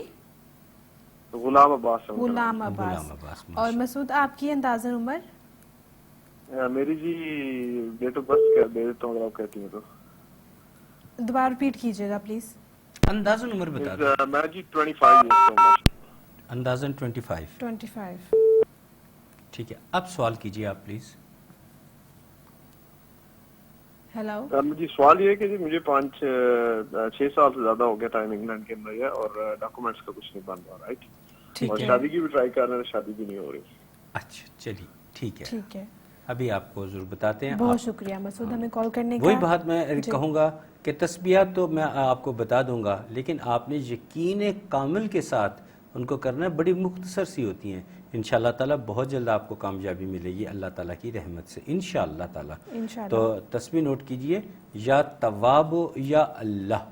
غلام عباس. غلام عباس. اور مسعود آپ کی اندازاً عمر؟ میری جی ڈیٹ آف برتھ کیا دے دیتا ہوں اگر آپ کہتی ہیں تو. دوبارہ ریپیٹ کیجیے گا پلیز. اندازاً عمر بتا دیں. میں جی 25 ایئرس کا ہوں. اندازاً 25. ٹھیک ہے، اب سوال کیجیے آپ پلیز. ہیلو. جی سوال یہ ہے کہ جی مجھے 5-6 سال سے زیادہ ہو گیا ٹائم انگلینڈ کے اندر ہے اور ڈاکومنٹس کا کچھ نہیں بن رہا. رائٹ. اور شادی کی بھی ٹرائی کر رہے ہیں، شادی بھی نہیں ہو رہی. اچھا چلیے ٹھیک ہے. ٹھیک ہے، ابھی آپ کو ضرور بتاتے ہیں. بہت شکریہ مسعود ہمیں کال کرنے کا. وہی بات میں کہوں گا کہ تسبیحات تو میں آپ کو بتا دوں گا، لیکن آپ نے یقین کامل کے ساتھ ان کو کرنا ہے. بڑی مختصر سی ہوتی ہیں. انشاءاللہ تعالیٰ بہت جلد آپ کو کامیابی ملے گی اللہ تعالیٰ کی رحمت سے انشاءاللہ تعالیٰ. تو تسبیح نوٹ کیجئے، یا تواب یا اللہ،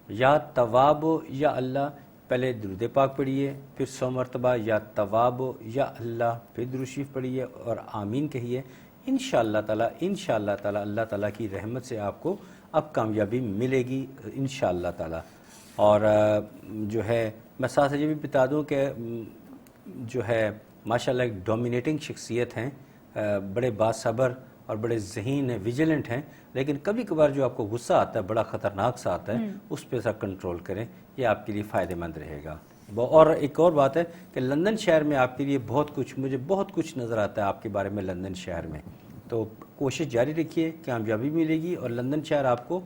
یا تواب یا اللہ. پہلے درود پاک پڑھیے، پھر 100 مرتبہ یا تواب یا اللہ، پھر درود شریف پڑھیے اور آمین کہیے. انشاءاللہ تعالیٰ اللہ تعالیٰ کی رحمت سے آپ کو اب کامیابی ملے گی انشاءاللہ تعالیٰ. اور جو ہے میں ساتھ یہ بھی بتا دوں کہ جو ہے ماشاءاللہ ایک ڈومینیٹنگ شخصیت ہیں، بڑے باصبر اور بڑے ذہین ہیں، ویجیلنٹ ہیں. لیکن کبھی کبھار جو آپ کو غصہ آتا ہے بڑا خطرناک سا آتا ہے، اس پہ سا کنٹرول کریں، یہ آپ کے لیے فائدہ مند رہے گا. اور ایک اور بات ہے کہ لندن شہر میں آپ کے لیے مجھے بہت کچھ نظر آتا ہے آپ کے بارے میں لندن شہر میں. تو کوشش جاری رکھیے، کامیابی ملے گی اور لندن شہر آپ کو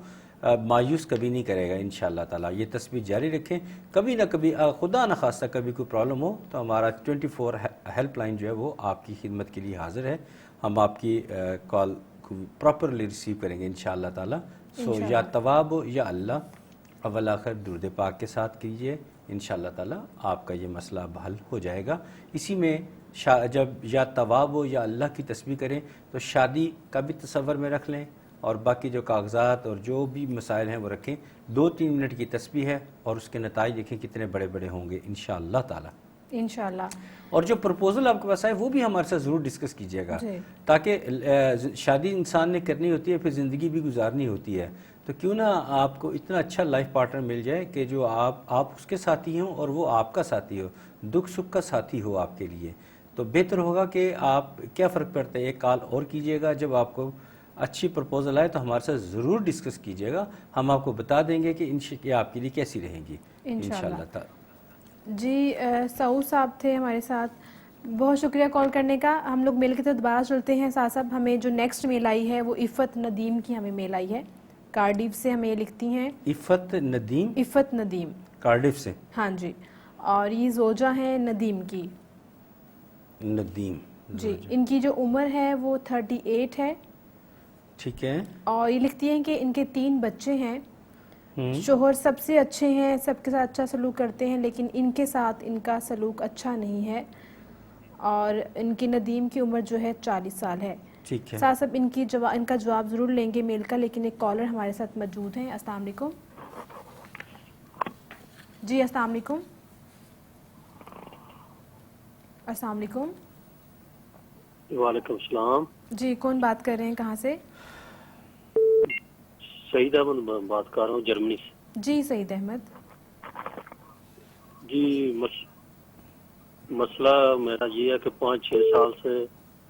مایوس کبھی نہیں کرے گا انشاءاللہ تعالیٰ. یہ تسبیح جاری رکھیں. کبھی نہ کبھی خدا نہ خواستہ کبھی کوئی پرابلم ہو تو ہمارا 24 ہیلپ لائن جو ہے وہ آپ کی خدمت کے لیے حاضر ہے. ہم آپ کی کال کو پراپرلی ریسیو کریں گے انشاءاللہ تعالیٰ. سو یا تواب یا اللہ اول آخر درود پاک کے ساتھ کیجئے، انشاءاللہ تعالیٰ آپ کا یہ مسئلہ حل ہو جائے گا. اسی میں جب یا تواب یا اللہ کی تسبیح کریں تو شادی کا بھی تصور میں رکھ لیں اور باقی جو کاغذات اور جو بھی مسائل ہیں وہ رکھیں. 2-3 منٹ کی تسبیح ہے اور اس کے نتائج دیکھیں کتنے بڑے بڑے ہوں گے انشاءاللہ تعالیٰ. انشاءاللہ. اور جو پرپوزل آپ کے پاس آئے وہ بھی ہمارے ساتھ ضرور ڈسکس کیجیے گا، تاکہ شادی انسان نے کرنی ہوتی ہے پھر زندگی بھی گزارنی ہوتی ہے. تو کیوں نہ آپ کو اتنا اچھا لائف پارٹنر مل جائے کہ جو آپ اس کے ساتھی ہوں اور وہ آپ کا ساتھی ہو، دکھ سکھ کا ساتھی ہو آپ کے لیے. تو بہتر ہوگا کہ آپ کیا فرق پڑتا ہے، ایک کال اور کیجیے گا. جب آپ کو اچھی پرپوزل آئے تو ہمارے ساتھ ضرور ڈسکس کیجیے گا. ہم آپ کو بتا دیں گے کہ یہ آپ کے لیے کیسی رہیں گی انشاءاللہ تعالی. جی سعود صاحب تھے ہمارے ساتھ، بہت شکریہ کال کرنے کا. ہم لوگ میل کی طرف دوبارہ چلتے ہیں. ساتھ ساتھ ہمیں جو نیکسٹ میل آئی ہے وہ عفت ندیم کی ہمیں میل آئی ہے. कार्डिफ से हमें ये लिखती हैं। इफ़त नदीम, इफ़त नदीम, कार्डिफ से। हाँ जी। और ये जोजा हैं नदीम की। नदीम जी, इनकी जो उम्र है वो 38 है। ठीक है। और ये लिखती हैं कि इनके 3 बच्चे हैं। शोहर सबसे अच्छे हैं, सबके साथ अच्छा सलूक करते हैं, लेकिन इनके साथ इनका सलूक अच्छा नहीं है। और इनकी नदीम की उम्र जो है 40 साल है। ठीक है। साथ सब इनका जवाब ज़रूर लेंगे मेल का, लेकिन एक कॉलर हमारे साथ मौजूद हैं। अस्सलाम वालेकुम जी। अस्सलाम वालेकुम। अस्सलाम वालेकुम। वालेकुम सलाम जी, कौन बात कर रहे हैं, कहाँ से? सईद अहमद बात कर रहा हूँ जर्मनी से। जी सईद अहमद जी। मसला मेरा ये है कि 5-6 साल से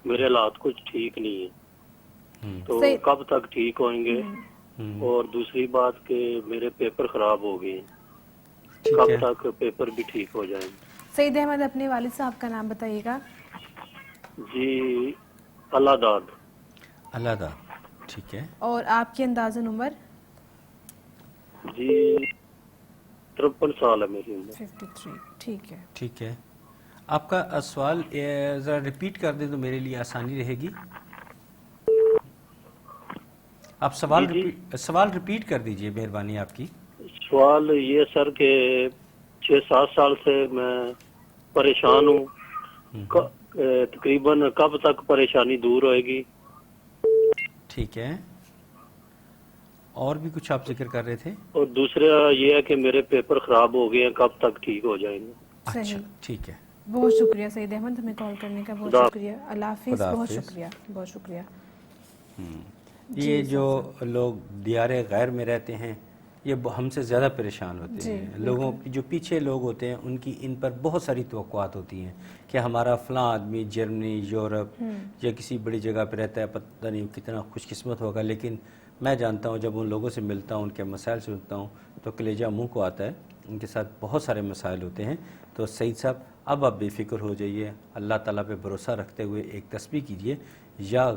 मेरे हालात कुछ ठीक नहीं है, तो कब तक ठीक होंगे? और दूसरी बात कि मेरे पेपर खराब हो गए, कब तक पेपर भी ठीक हो जाएंगे? सईद अहमद, अपने वालिद साहब का नाम बताइएगा। जी अल्लाहदाद। अल्लाहदाद, ठीक है। और आपकी अंदाज़न उम्र? जी 53 साल है मेरी उम्र। 53, ठीक है। ठीक है। आपका सवाल ज़रा रिपीट कर दें तो मेरे लिए आसानी रहेगी। आप सवाल रिपीट कर दीजिए, मेहरबानी आपकी। सवाल ये सर के 6-7 साल से मैं परेशान हूँ, तकरीबन कब तक परेशानी दूर होएगी? ठीक है। और भी कुछ आप जिक्र कर रहे थे? और दूसरा ये है कि मेरे पेपर खराब हो गए हैं, कब तक ठीक हो जाएंगे? अच्छा, ठीक है। बहुत शुक्रिया सईद अहमद, हमें कॉल करने का बहुत शुक्रिया। अल्लाह हाफिज़, बहुत शुक्रिया, बहुत शुक्रिया। ये जो लोग दियारे गैर में रहते हैं ये हमसे ज़्यादा परेशान होते हैं। लोगों की जो पीछे लोग होते हैं उनकी इन पर बहुत सारी तवक्कुआत होती हैं कि हमारा फ़लाँ आदमी जर्मनी, यूरोप या किसी बड़ी जगह पर रहता है, पता नहीं कितना खुशकिस्मत होगा। लेकिन मैं जानता हूँ, जब उन लोगों से मिलता हूँ, उनके मसाइल सुनता हूँ, तो कलेजा मुँह को आता है। उनके साथ बहुत सारे मसाइल होते हैं। तो सईद साहब, अब आप बेफिक्र हो जाइए, अल्लाह ताला पे भरोसा रखते हुए एक तस्बीह कीजिए, या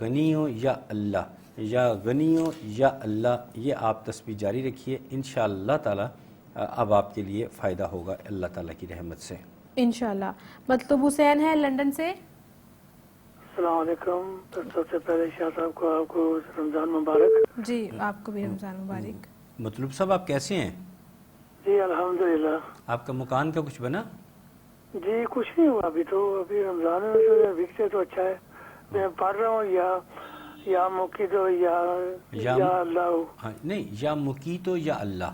गनियो या अल्लाह, या गनियो या अल्लाह। ये आप तस्बीह जारी रखिए, इंशाअल्लाह ताला अब आपके लिए फ़ायदा होगा अल्लाह ताला की रहमत से इंशाअल्लाह। मतलब हुसैन है लंदन से। अस्सलाम वालेकुम। सबसे पहले शाह साहब को आपको रमज़ान मुबारक। जी, आपको भी रमज़ान मुबारक। मतलब साहब, आप कैसे हैं? जी अल्हम्दुलिल्लाह। आपका मकान का कुछ बना? जी कुछ नहीं हुआ अभी तो, अभी रमज़ान में बिकते तो अच्छा है। मैं पढ़ रहा हूँ या मुकीतो या अल्लाह। हाँ, नहीं, या मुकीतो या अल्लाह,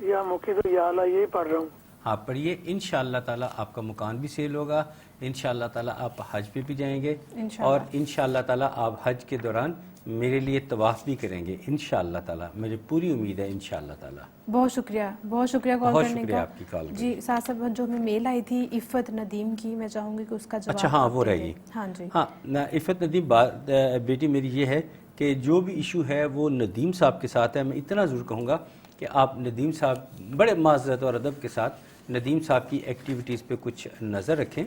या मुकीतो या अल्लाह, यही पढ़ रहा हूँ। हाँ, पढ़िए। इंशाअल्लाह ताला आपका मकान भी सेल होगा, इंशाअल्लाह ताला आप हज पे भी जाएंगे, और इंशाअल्लाह ताला आप हज के दौरान मेरे लिए तवाफ भी करेंगे इंशाअल्लाह ताला। मुझे पूरी उम्मीद है इंशाअल्लाह ताला। बहुत शुक्रिया, बहुत शुक्रिया कॉल करने का। आपकी कॉल। जी साथ साथ जो हमें मेल आई थी इफ़त नदीम की, मैं चाहूँगी कि उसका जवाब। अच्छा, हाँ, वो रहेगी। हाँ जी, हाँ ना, इफ़त नदीम, बात बेटी मेरी ये है कि जो भी इशू है वो नदीम साहब के साथ है। मैं इतना ज़रूर कहूँगा कि आप नदीम साहब बड़े माज़रत और अदब के साथ नदीम साहब की एक्टिविटीज़ पे कुछ नज़र रखें।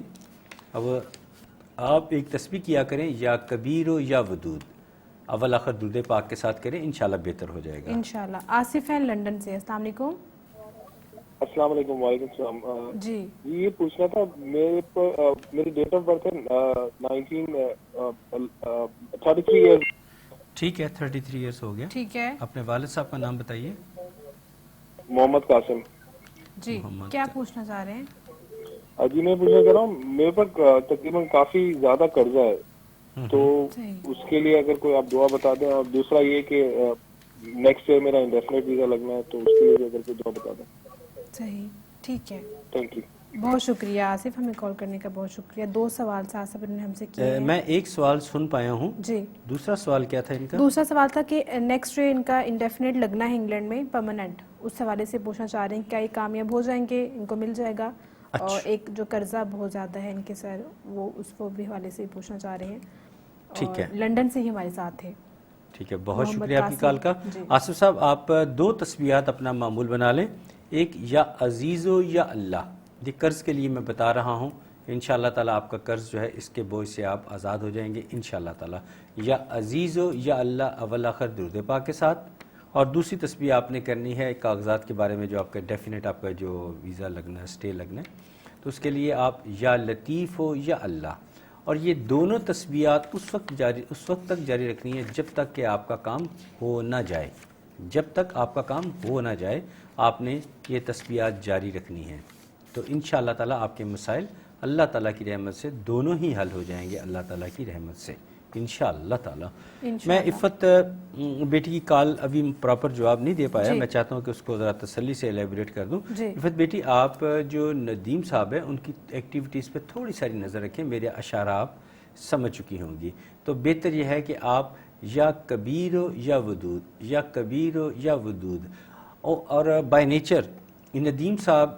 अब आप एक तस्बीह किया करें, या कबीरो या वदूद, अव्वल आखिर दुरूद पाक के साथ करें, इंशाल्लाह बेहतर हो जाएगा इंशाल्लाह। आसिफ हैं लंदन से। अस्सलाम वालेकुम। अस्सलाम वालेकुम। वालेकुम सलाम। जी, ये पूछना था, मेरी डेट ऑफ बर्थ है 33 ईयर्स। ठीक है, 33 ईयर्स हो गया। ठीक है। अपने वालिद साहब का नाम बताइए। मोहम्मद कासिम। जी, क्या पूछना चाह रहे हैं? जी मैं पूछना चाह रहा हूँ, मेरे पर तकरीबन काफी ज्यादा कर्जा है, तो उसके लिए अगर कोई आप दुआ बता दें। और दूसरा ये कि नेक्स्ट ईयर मेरा इंडेफिनिट वीजा लगना है, तो उसके लिए अगर कोई दुआ बता दें। सही, ठीक है, थैंक यू। बहुत शुक्रिया आसिफ, हमें कॉल करने का बहुत शुक्रिया। 2 सवाल साहब ने हमसे किए। मैं एक सवाल सुन पाया हूँ जी। दूसरा सवाल क्या था इनका? दूसरा सवाल था कि नेक्स्ट ईयर इनका इंडेफिनिट लगना है इंग्लैंड में परमानेंट, उस हवाले से पूछना चाह रहे हैं क्या ये कामयाब हो जाएंगे, इनको मिल जाएगा? अच्छा। और एक जो कर्जा बहुत ज़्यादा है इनके सर, वो उसको भी हवाले से पूछना चाह रहे हैं। ठीक है, लंदन से ही हमारे साथ थे। ठीक है, बहुत शुक्रिया आपकी कॉल का। आसिफ साहब, आप 2 तस्बीहात अपना मामूल बना लें। एक, या अजीज़ो या अल्लाह, ये कर्ज के लिए मैं बता रहा हूँ, انشاءاللہ تعالیٰ آپ کا قرض جو ہے اس کے بوجھ سے آپ آزاد ہو جائیں گے انشاءاللہ تعالیٰ. یا عزیزو یا اللہ اول آخر درود پاک کے ساتھ. اور دوسری تسبیح آپ نے کرنی ہے کاغذات کے بارے میں جو آپ کا ڈیفینیٹ آپ کا جو ویزا لگنا ہے اسٹے لگنا ہے تو اس کے لیے آپ یا لطیف ہو یا اللہ. اور یہ دونوں تسبیحات اس وقت تک جاری رکھنی ہے جب تک کہ آپ کا کام ہو نہ جائے. جب تک آپ کا کام ہو نہ جائے آپ نے یہ تسبیحات جاری رکھنی ہیں. تو انشاءاللہ تعالیٰ آپ کے مسائل اللہ تعالیٰ کی رحمت سے دونوں ہی حل ہو جائیں گے اللہ تعالیٰ کی رحمت سے انشاءاللہ تعالیٰ. میں عفت بیٹی کی کال ابھی پراپر جواب نہیں دے پایا. میں چاہتا ہوں کہ اس کو ذرا تسلی سے ایلیبریٹ کر دوں. عفت بیٹی آپ جو ندیم صاحب ہیں ان کی ایکٹیویٹیز پہ تھوڑی ساری نظر رکھیں. میرے اشارہ آپ سمجھ چکی ہوں گی. تو بہتر یہ ہے کہ آپ یا کبیر ہو یا ودود یا کبیر ہو یا ودود. اور بائی نیچر ندیم صاحب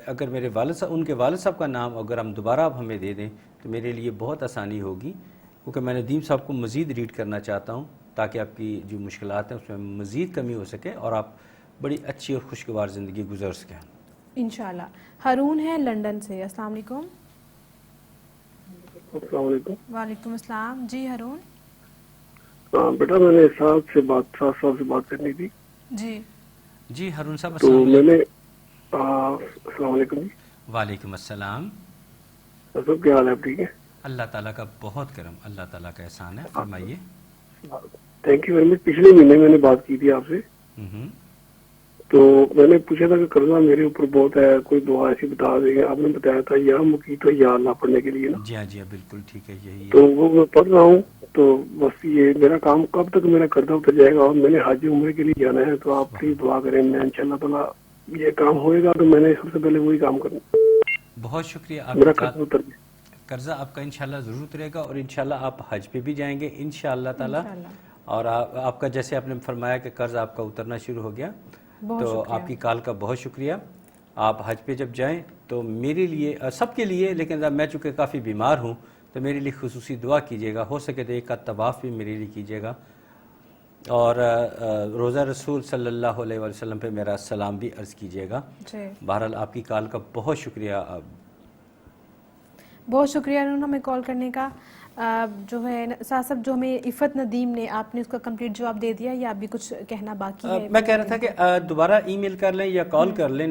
اگر میرے والد صاحب ان کے والد صاحب کا نام اگر ہم دوبارہ آپ ہمیں دے دیں تو میرے لیے بہت آسانی ہوگی کیونکہ میں ندیم صاحب کو مزید ریڈ کرنا چاہتا ہوں تاکہ آپ کی جو مشکلات ہیں اس میں مزید کمی ہو سکے اور آپ بڑی اچھی اور خوشگوار زندگی گزار سکیں انشاءاللہ. ہارون ہے لندن سے. السلام علیکم. السلام علیکم. وعلیکم السلام. جی ہارون. بیٹا میں نے صاحب سے بات کرنی تھی. جی ہارون صاحب تو میں نے السلام علیکم. وعلیکم السلام. سب کیا حال ہے؟ ٹھیک ہے. اللہ تعالیٰ کا بہت کرم اللہ تعالیٰ کا احسان ہے. فرمائیے. Thank you very much. پچھلے مہینے میں نے بات کی تھی آپ سے تو میں نے پوچھا تھا کہ قرضہ میرے اوپر بہت ہے کوئی دعا ایسی بتا دیں گے. آپ نے بتایا تھا یا مقیت یا اللہ پڑھنے کے لیے نا. جی ہاں جی بالکل ٹھیک ہے یہی تو وہ میں پڑھ رہا ہوں. تو بس یہ میرا کام کب تک میرا قرضہ اتر جائے گا اور میں نے حج عمرے کے لیے جانا ہے تو آپ پلیز دعا کریں. میں انشاءاللہ تعالیٰ یہ کام ہوئے گا تو میں نے سب سے پہلے وہی کام کرنا. بہت شکریہ. میرا قرضہ اتر گیا. قرضہ آپ کا انشاءاللہ ضرور اترے گا اور انشاءاللہ آپ حج پہ بھی جائیں گے انشاءاللہ تعالیٰ. اور آپ کا جیسے آپ نے فرمایا کہ قرض آپ کا اترنا شروع ہو گیا تو آپ کی کال کا بہت شکریہ. آپ حج پہ جب جائیں تو میرے لیے سب کے لیے لیکن میں چونکہ کافی بیمار ہوں تو میرے لیے خصوصی دعا کیجیے گا. ہو سکے تو ایک کا طواف بھی میرے لیے کیجیے گا اور روزہ رسول صلی اللہ علیہ وسلم پہ میرا سلام بھی عرض کیجیے گا. بہرحال آپ کی کال کا بہت شکریہ. بہت شکریہ ہمیں کال کرنے کا. جو ہے صاحب جو ہمیں عفت ندیم نے آپ نے اس کا کمپلیٹ جواب دے دیا یا ابھی کچھ کہنا باقی ہے؟ میں کہہ رہا تھا کہ دوبارہ ای میل کر لیں یا کال کر لیں.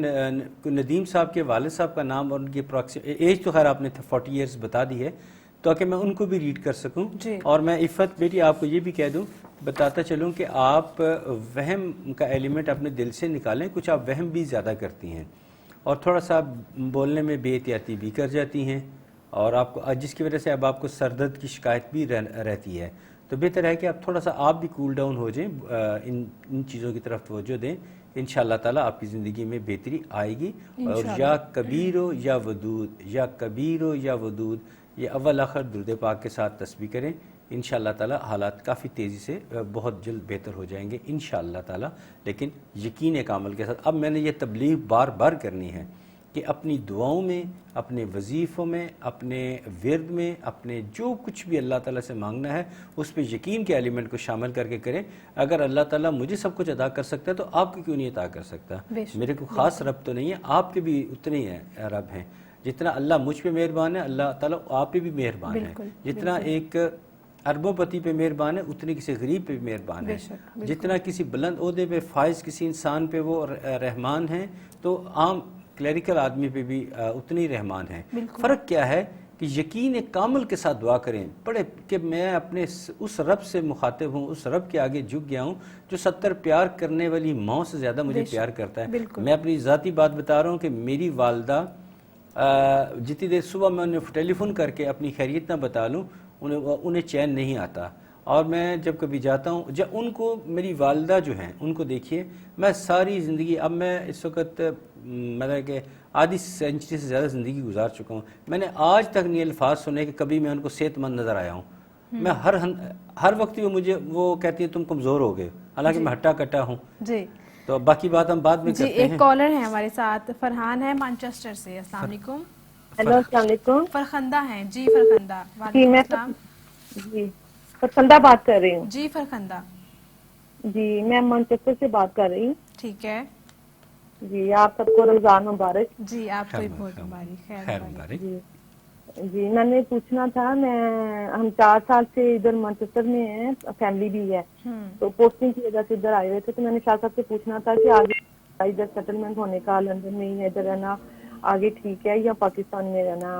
ندیم صاحب کے والد صاحب کا نام اور ان کی ایج تو خیر آپ نے 40 ایئرز بتا دی ہے تاکہ میں ان کو بھی ریڈ کر سکوں. اور میں عفت بیٹی آپ کو یہ بھی کہہ دوں بتاتا چلوں کہ آپ وہم کا ایلیمنٹ اپنے دل سے نکالیں. کچھ آپ وہم بھی زیادہ کرتی ہیں اور تھوڑا سا بولنے میں بے احتیاطی بھی کر جاتی ہیں اور آپ کو جس کی وجہ سے اب آپ کو سر درد کی شکایت بھی رہتی ہے. تو بہتر ہے کہ آپ تھوڑا سا آپ بھی کول ڈاؤن ہو جائیں. ان چیزوں کی طرف توجہ دیں. انشاءاللہ تعالیٰ آپ کی زندگی میں بہتری آئے گی. اور یا کبیر ہو یا ودود یا کبیر ہو یا ودود یہ اول آخر درود پاک کے ساتھ تسبیح کریں. انشاءاللہ تعالیٰ حالات کافی تیزی سے بہت جلد بہتر ہو جائیں گے انشاءاللہ تعالیٰ. لیکن یقین کامل کے ساتھ اب میں نے یہ تبلیغ بار بار کرنی ہے کہ اپنی دعاؤں میں اپنے وظیفوں میں اپنے ورد میں اپنے جو کچھ بھی اللہ تعالیٰ سے مانگنا ہے اس پہ یقین کے ایلیمنٹ کو شامل کر کے کریں. اگر اللہ تعالیٰ مجھے سب کچھ عطا کر سکتا ہے تو آپ کو کیوں نہیں عطا کر سکتا؟ میرے کو خاص رب تو نہیں ہے, آپ کے بھی اتنے ہی ہیں رب ہیں. جتنا اللہ مجھ پہ مہربان ہے اللہ تعالیٰ آپ پہ بھی مہربان ہے. جتنا ایک اربوں پتی پہ مہربان ہے اتنی کسی غریب پہ بھی مہربان ہے. جتنا کسی بلند عہدے پہ فائز کسی انسان پہ وہ رحمان ہیں تو عام کلیریکل آدمی پہ بھی اتنی رحمان ہیں. فرق کیا ہے کہ یقین کامل کے ساتھ دعا کریں پڑے کہ میں اپنے اس رب سے مخاطب ہوں, اس رب کے آگے جھک گیا ہوں جو 70 پیار کرنے والی ماں سے زیادہ مجھے پیار کرتا ہے. میں اپنی ذاتی بات بتا رہا ہوں کہ میری والدہ جتنی دیر صبح میں انہیں ٹیلی فون کر کے اپنی خیریت نہ بتا لوں انہیں چین نہیں آتا. اور میں جب کبھی جاتا ہوں جب ان کو میری والدہ جو ہیں ان کو دیکھیے میں ساری زندگی اب میں اس وقت مطلب کہ آدھی سینچری سے زیادہ زندگی گزار چکا ہوں. میں نے آج تک نہیں الفاظ سنے کہ کبھی میں ان کو صحت مند نظر آیا ہوں. میں ہر وقت وہ کہتی ہیں تم کمزور ہو گئے حالانکہ میں ہٹا کٹا ہوں. جی تو باقی بات ہم بعد میں کرتے ہیں. ایک کالر ہے ہمارے ساتھ فرحان ہے مانچسٹر سے. السلام علیکم. ہیلو السلام علیکم. فرخندہ ہیں. جی فرخندہ. جی میں فرخندہ بات کر رہی ہوں. جی فرخندہ. جی میں مانچسٹر سے بات کر رہی ہوں. ٹھیک ہے جی آپ سب کو رمضان مبارک. جی آپ کو بہت مبارک. خیر مبارک. جی जी मैंने पूछना था, हम 4 साल से इधर मैनचेस्टर में हैं, फैमिली भी है, तो पोस्टिंग की वजह से इधर आए हुए थे। तो मैंने शाह साहब से पूछना था कि आगे इधर सेटलमेंट होने का, लंदन में ही इधर रहना आगे ठीक है या पाकिस्तान में रहना,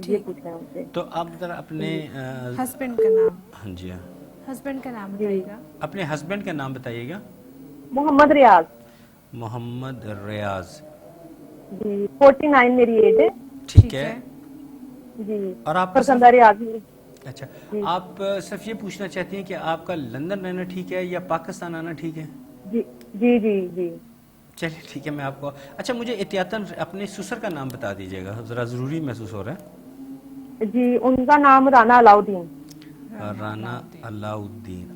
ये पूछना है उनसे। तो आप जरा अपने हस्बैंड का नाम, हाँ जी, हस्बैंड का नाम बताइएगा। अपने हस्बैंड का नाम बताइएगा। मोहम्मद रियाज। मोहम्मद रियाज जी, 49 मेरी एज है। ठीक है जी। और आप अच्छा, आप सिर्फ ये पूछना चाहती हैं कि आपका लंदन रहना ठीक है या पाकिस्तान आना ठीक है? जी जी जी जी। चलिए ठीक है, मैं आपको, अच्छा मुझे एहतियातन अपने ससुर का नाम बता दीजिएगा, ज़रा ज़रूरी महसूस हो रहा है। जी, उनका नाम राना अलाउद्दीन। राना अलाउद्दीन,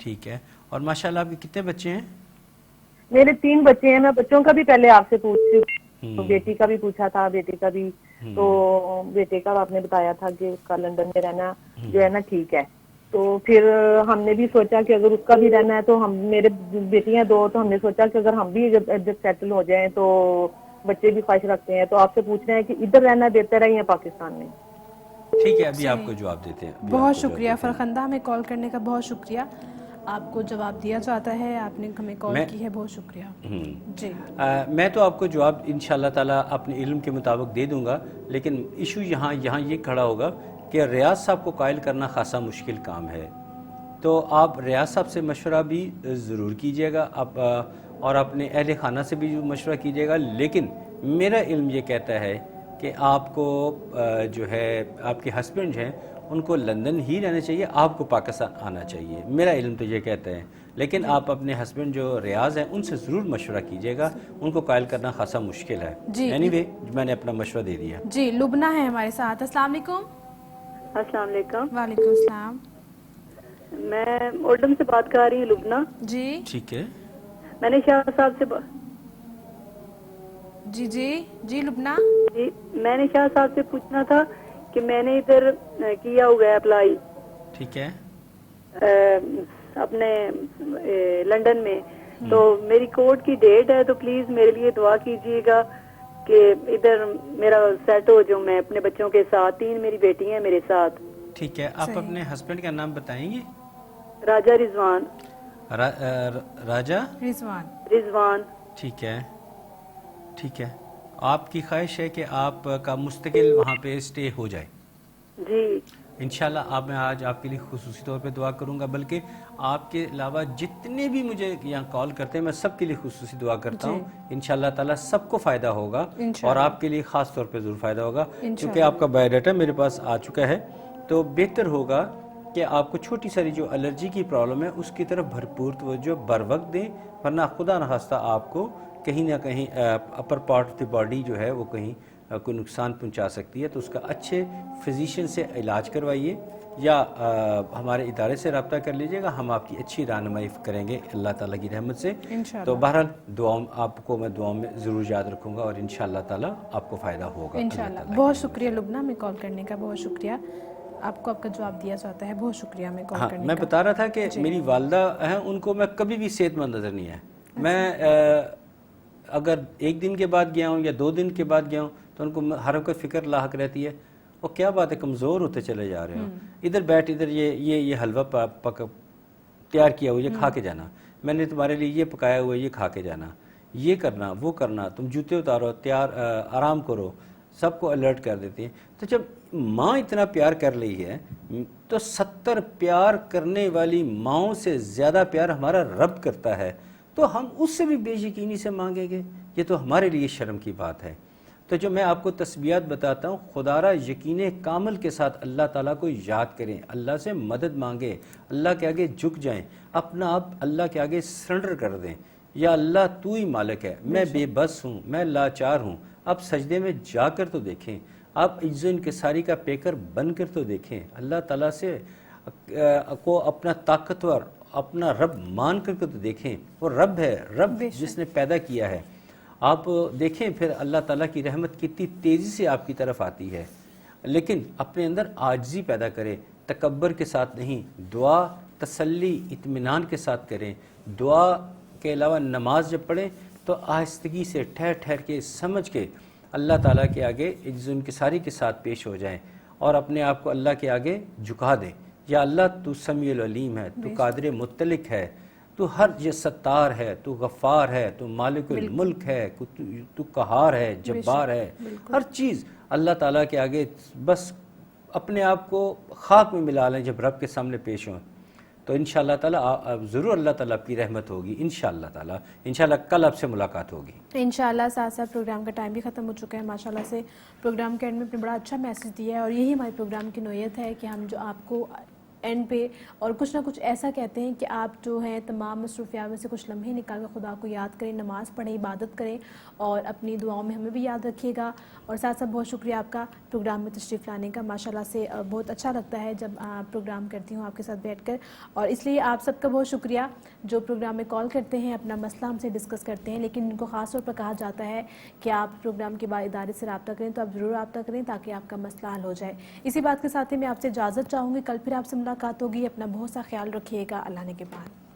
ठीक है। और माशाल्लाह आपके कितने बच्चे हैं? मेरे 3 बच्चे हैं। मैं बच्चों का भी पहले आपसे पूछ, तो बेटी का भी पूछा था, बेटे का भी, तो बेटे का आपने बताया था कि उसका लंदन में रहना जो है ना ठीक है। तो फिर हमने भी सोचा कि अगर उसका भी रहना है तो हम, मेरे बेटियां 2, तो हमने सोचा कि अगर हम भी इधर सेटल हो जाएं तो बच्चे भी ख्वाहिश रखते हैं, तो आपसे पूछ रहे हैं कि इधर रहना बेहतर है या पाकिस्तान में? ठीक है, अभी आपको जवाब देते हैं। बहुत शुक्रिया फरखंदा, हमें कॉल करने का बहुत शुक्रिया। आपको जवाब दिया जाता है, आपने हमें कॉल की है, बहुत शुक्रिया जी। मैं तो आपको जवाब इंशाल्लाह ताला अपने इल्म के मुताबिक दे दूंगा, लेकिन इशू यहाँ ये खड़ा होगा कि रियाज साहब को कायल करना खासा मुश्किल काम है। तो आप रियाज साहब से मशवरा भी ज़रूर कीजिएगा, आप और अपने अहले खाना से भी मशवरा कीजिएगा, लेकिन मेरा इल्म ये कहता है कि आपको जो है आपके हस्बैंड हैं उनको लंदन ही रहना चाहिए, आपको पाकिस्तान आना चाहिए, मेरा इल्म तो ये कहता है। लेकिन आप अपने हस्बैंड जो रियाज हैं उनसे ज़रूर मशवरा कीजिएगा, उनको कायल करना खासा मुश्किल है। एनीवे, मैंने अपना मशवरा दे दिया जी। लुबना है हमारे साथ। अस्सलाम वालेकुम। अस्सलाम वालेकुम। वालेकुम सलाम। मैं ओल्डम से बात कर रही हूँ, लुबना जी। ठीक है, मैंने शाह साहब से जी जी जी लुबना जी, मैंने शाह साहब से पूछना था कि मैंने इधर किया हुआ है अप्लाई, ठीक है, अपने लंदन में, तो मेरी कोर्ट की डेट है, तो प्लीज मेरे लिए दुआ कीजिएगा कि इधर मेरा सेट हो जाऊं मैं अपने बच्चों के साथ। 3 मेरी बेटी हैं मेरे साथ। ठीक है, आप अपने हस्बैंड का नाम बताएंगे? राजा रिजवान। राजा रिजवान। ठीक है, ठीक है। आपकी ख्वाहिश है कि आपका मुस्तकिल वहाँ पे स्टे हो जाए? जी इंशाल्लाह। मैं आज आपके लिए खुसूसी तौर पे दुआ करूँगा, बल्कि आपके अलावा जितने भी मुझे यहाँ कॉल करते हैं मैं सबके लिए खुसूसी दुआ करता हूँ। इंशाल्लाह ताला सबको फ़ायदा होगा और आपके लिए ख़ास तौर पे ज़रूर फ़ायदा होगा, क्योंकि आपका बायोडाटा मेरे पास आ चुका है। तो बेहतर होगा कि आपको छोटी सारी जो एलर्जी की प्रॉब्लम है उसकी तरफ भरपूर तवज्जो बर वक्त दें, वरना खुदा न खास्ता आपको कहीं ना कहीं upper part of the body जो है वो कहीं कोई नुकसान पहुंचा सकती है। तो उसका अच्छे फिजिशियन से इलाज करवाइए या हमारे इदारे से रब्ता कर लीजिएगा, हम आपकी अच्छी रहनुमाई करेंगे अल्लाह ताला की रहमत से। तो बहरहाल दुआओं आपको मैं दुआओं में ज़रूर याद रखूँगा और इंशाअल्लाह ताला आपको फ़ायदा होगा इंशाअल्लाह। बहुत शुक्रिया लुबना, में कॉल करने का बहुत शुक्रिया। आपको आपका जवाब दिया जाता है, बहुत शुक्रिया में कॉल करने का। मैं बता रहा था कि मेरी वालदा हैं, उनको मैं कभी भी सेहतमंद नज़र नहीं है। मैं अगर 1 दिन के बाद गया हूँ या 2 दिन के बाद गया हूँ तो उनको हर कोई फ़िक्र लाहक रहती है, और क्या बात है कमज़ोर होते चले जा रहे हो, इधर बैठ, इधर ये हलवा तैयार किया हुआ ये खा के जाना, मैंने तुम्हारे लिए ये पकाया हुआ ये खा के जाना, ये करना वो करना, तुम जूते उतारो, तैयार आराम करो, सबको अलर्ट कर देती हैं। तो जब माँ इतना प्यार कर रही है तो 70 प्यार करने वाली माँओं से ज़्यादा प्यार हमारा रब करता है, तो हम उससे भी बेयकीनी से मांगेंगे, ये तो हमारे लिए शर्म की बात है। तो जो मैं आपको तस्बीहात बताता हूँ, खुदारा यकीन कामल के साथ अल्लाह ताला को याद करें, अल्लाह से मदद मांगे, अल्लाह के आगे झुक जाएं, अपना आप अल्लाह के आगे सरेंडर कर दें। या अल्लाह तू ही मालिक है, मैं बेबस हूँ, मैं लाचार हूँ, आप सजदे में जाकर तो देखें, आप इज्जो इनकिसारी का पेकर बन कर तो देखें, अल्लाह ताला से को अपना ताकतवर अपना रब मान कर तो देखें। वो रब है, रब जिसने पैदा किया है। आप देखें फिर अल्लाह ताला की रहमत कितनी तेज़ी से आपकी तरफ आती है। लेकिन अपने अंदर आजिज़ी पैदा करें, तकब्बर के साथ नहीं, दुआ तसल्ली इत्मीनान के साथ करें। दुआ के अलावा नमाज जब पढ़ें तो आहिस्तगी से ठहर ठहर के समझ के اللہ تعالیٰ کے آگے عجز انکساری کے ساتھ پیش ہو جائیں اور اپنے آپ کو اللہ کے آگے جھکا دیں. یا اللہ تو سمیع العلیم ہے، تو قادر مطلق ہے، تو ہر یہ ستار ہے، تو غفار ہے، تو مالک الملک ہے، تو قہار ہے، جبار ہے. ہر چیز اللہ تعالیٰ کے آگے بس اپنے آپ کو خاک میں ملا لیں. جب رب کے سامنے پیش ہوں تو انشاءاللہ تعالیٰ ضرور اللہ تعالیٰ آپ کی رحمت ہوگی. انشاءاللہ تعالیٰ انشاءاللہ کل آپ سے ملاقات ہوگی. انشاءاللہ. ساتھ ساتھ پروگرام کا ٹائم بھی ختم ہو چکا ہے. ماشاءاللہ سے پروگرام کے اینڈ میں آپ نے بڑا اچھا میسج دیا ہے، اور یہی ہمارے پروگرام کی نوعیت ہے کہ ہم جو آپ کو اینڈ پہ اور کچھ نہ کچھ ایسا کہتے ہیں کہ آپ جو ہیں تمام مصروفیات میں سے کچھ لمحے نکال کر خدا کو یاد کریں، نماز پڑھیں، عبادت کریں، اور اپنی دعاؤں میں ہمیں بھی یاد رکھیے گا. اور ساتھ ساتھ بہت شکریہ آپ کا پروگرام میں تشریف لانے کا. ماشاءاللہ سے بہت اچھا لگتا ہے جب پروگرام کرتی ہوں آپ کے ساتھ بیٹھ کر، اور اس لیے آپ سب کا بہت شکریہ جو پروگرام میں کال کرتے ہیں، اپنا مسئلہ ہم سے ڈسکس کرتے ہیں. لیکن ان کو خاص طور پر کہا جاتا ہے کہ آپ پروگرام کے بعد ادارے سے رابطہ کریں، تو آپ ضرور رابطہ کریں تاکہ آپ کا مسئلہ حل ہو جائے. اسی بات کے ساتھ ہی میں آپ سے اجازت چاہوں گی. کل پھر آپ سے ملاقات ہوگی. اپنا بہت سا خیال رکھیے گا. اللہ نے کے بعد.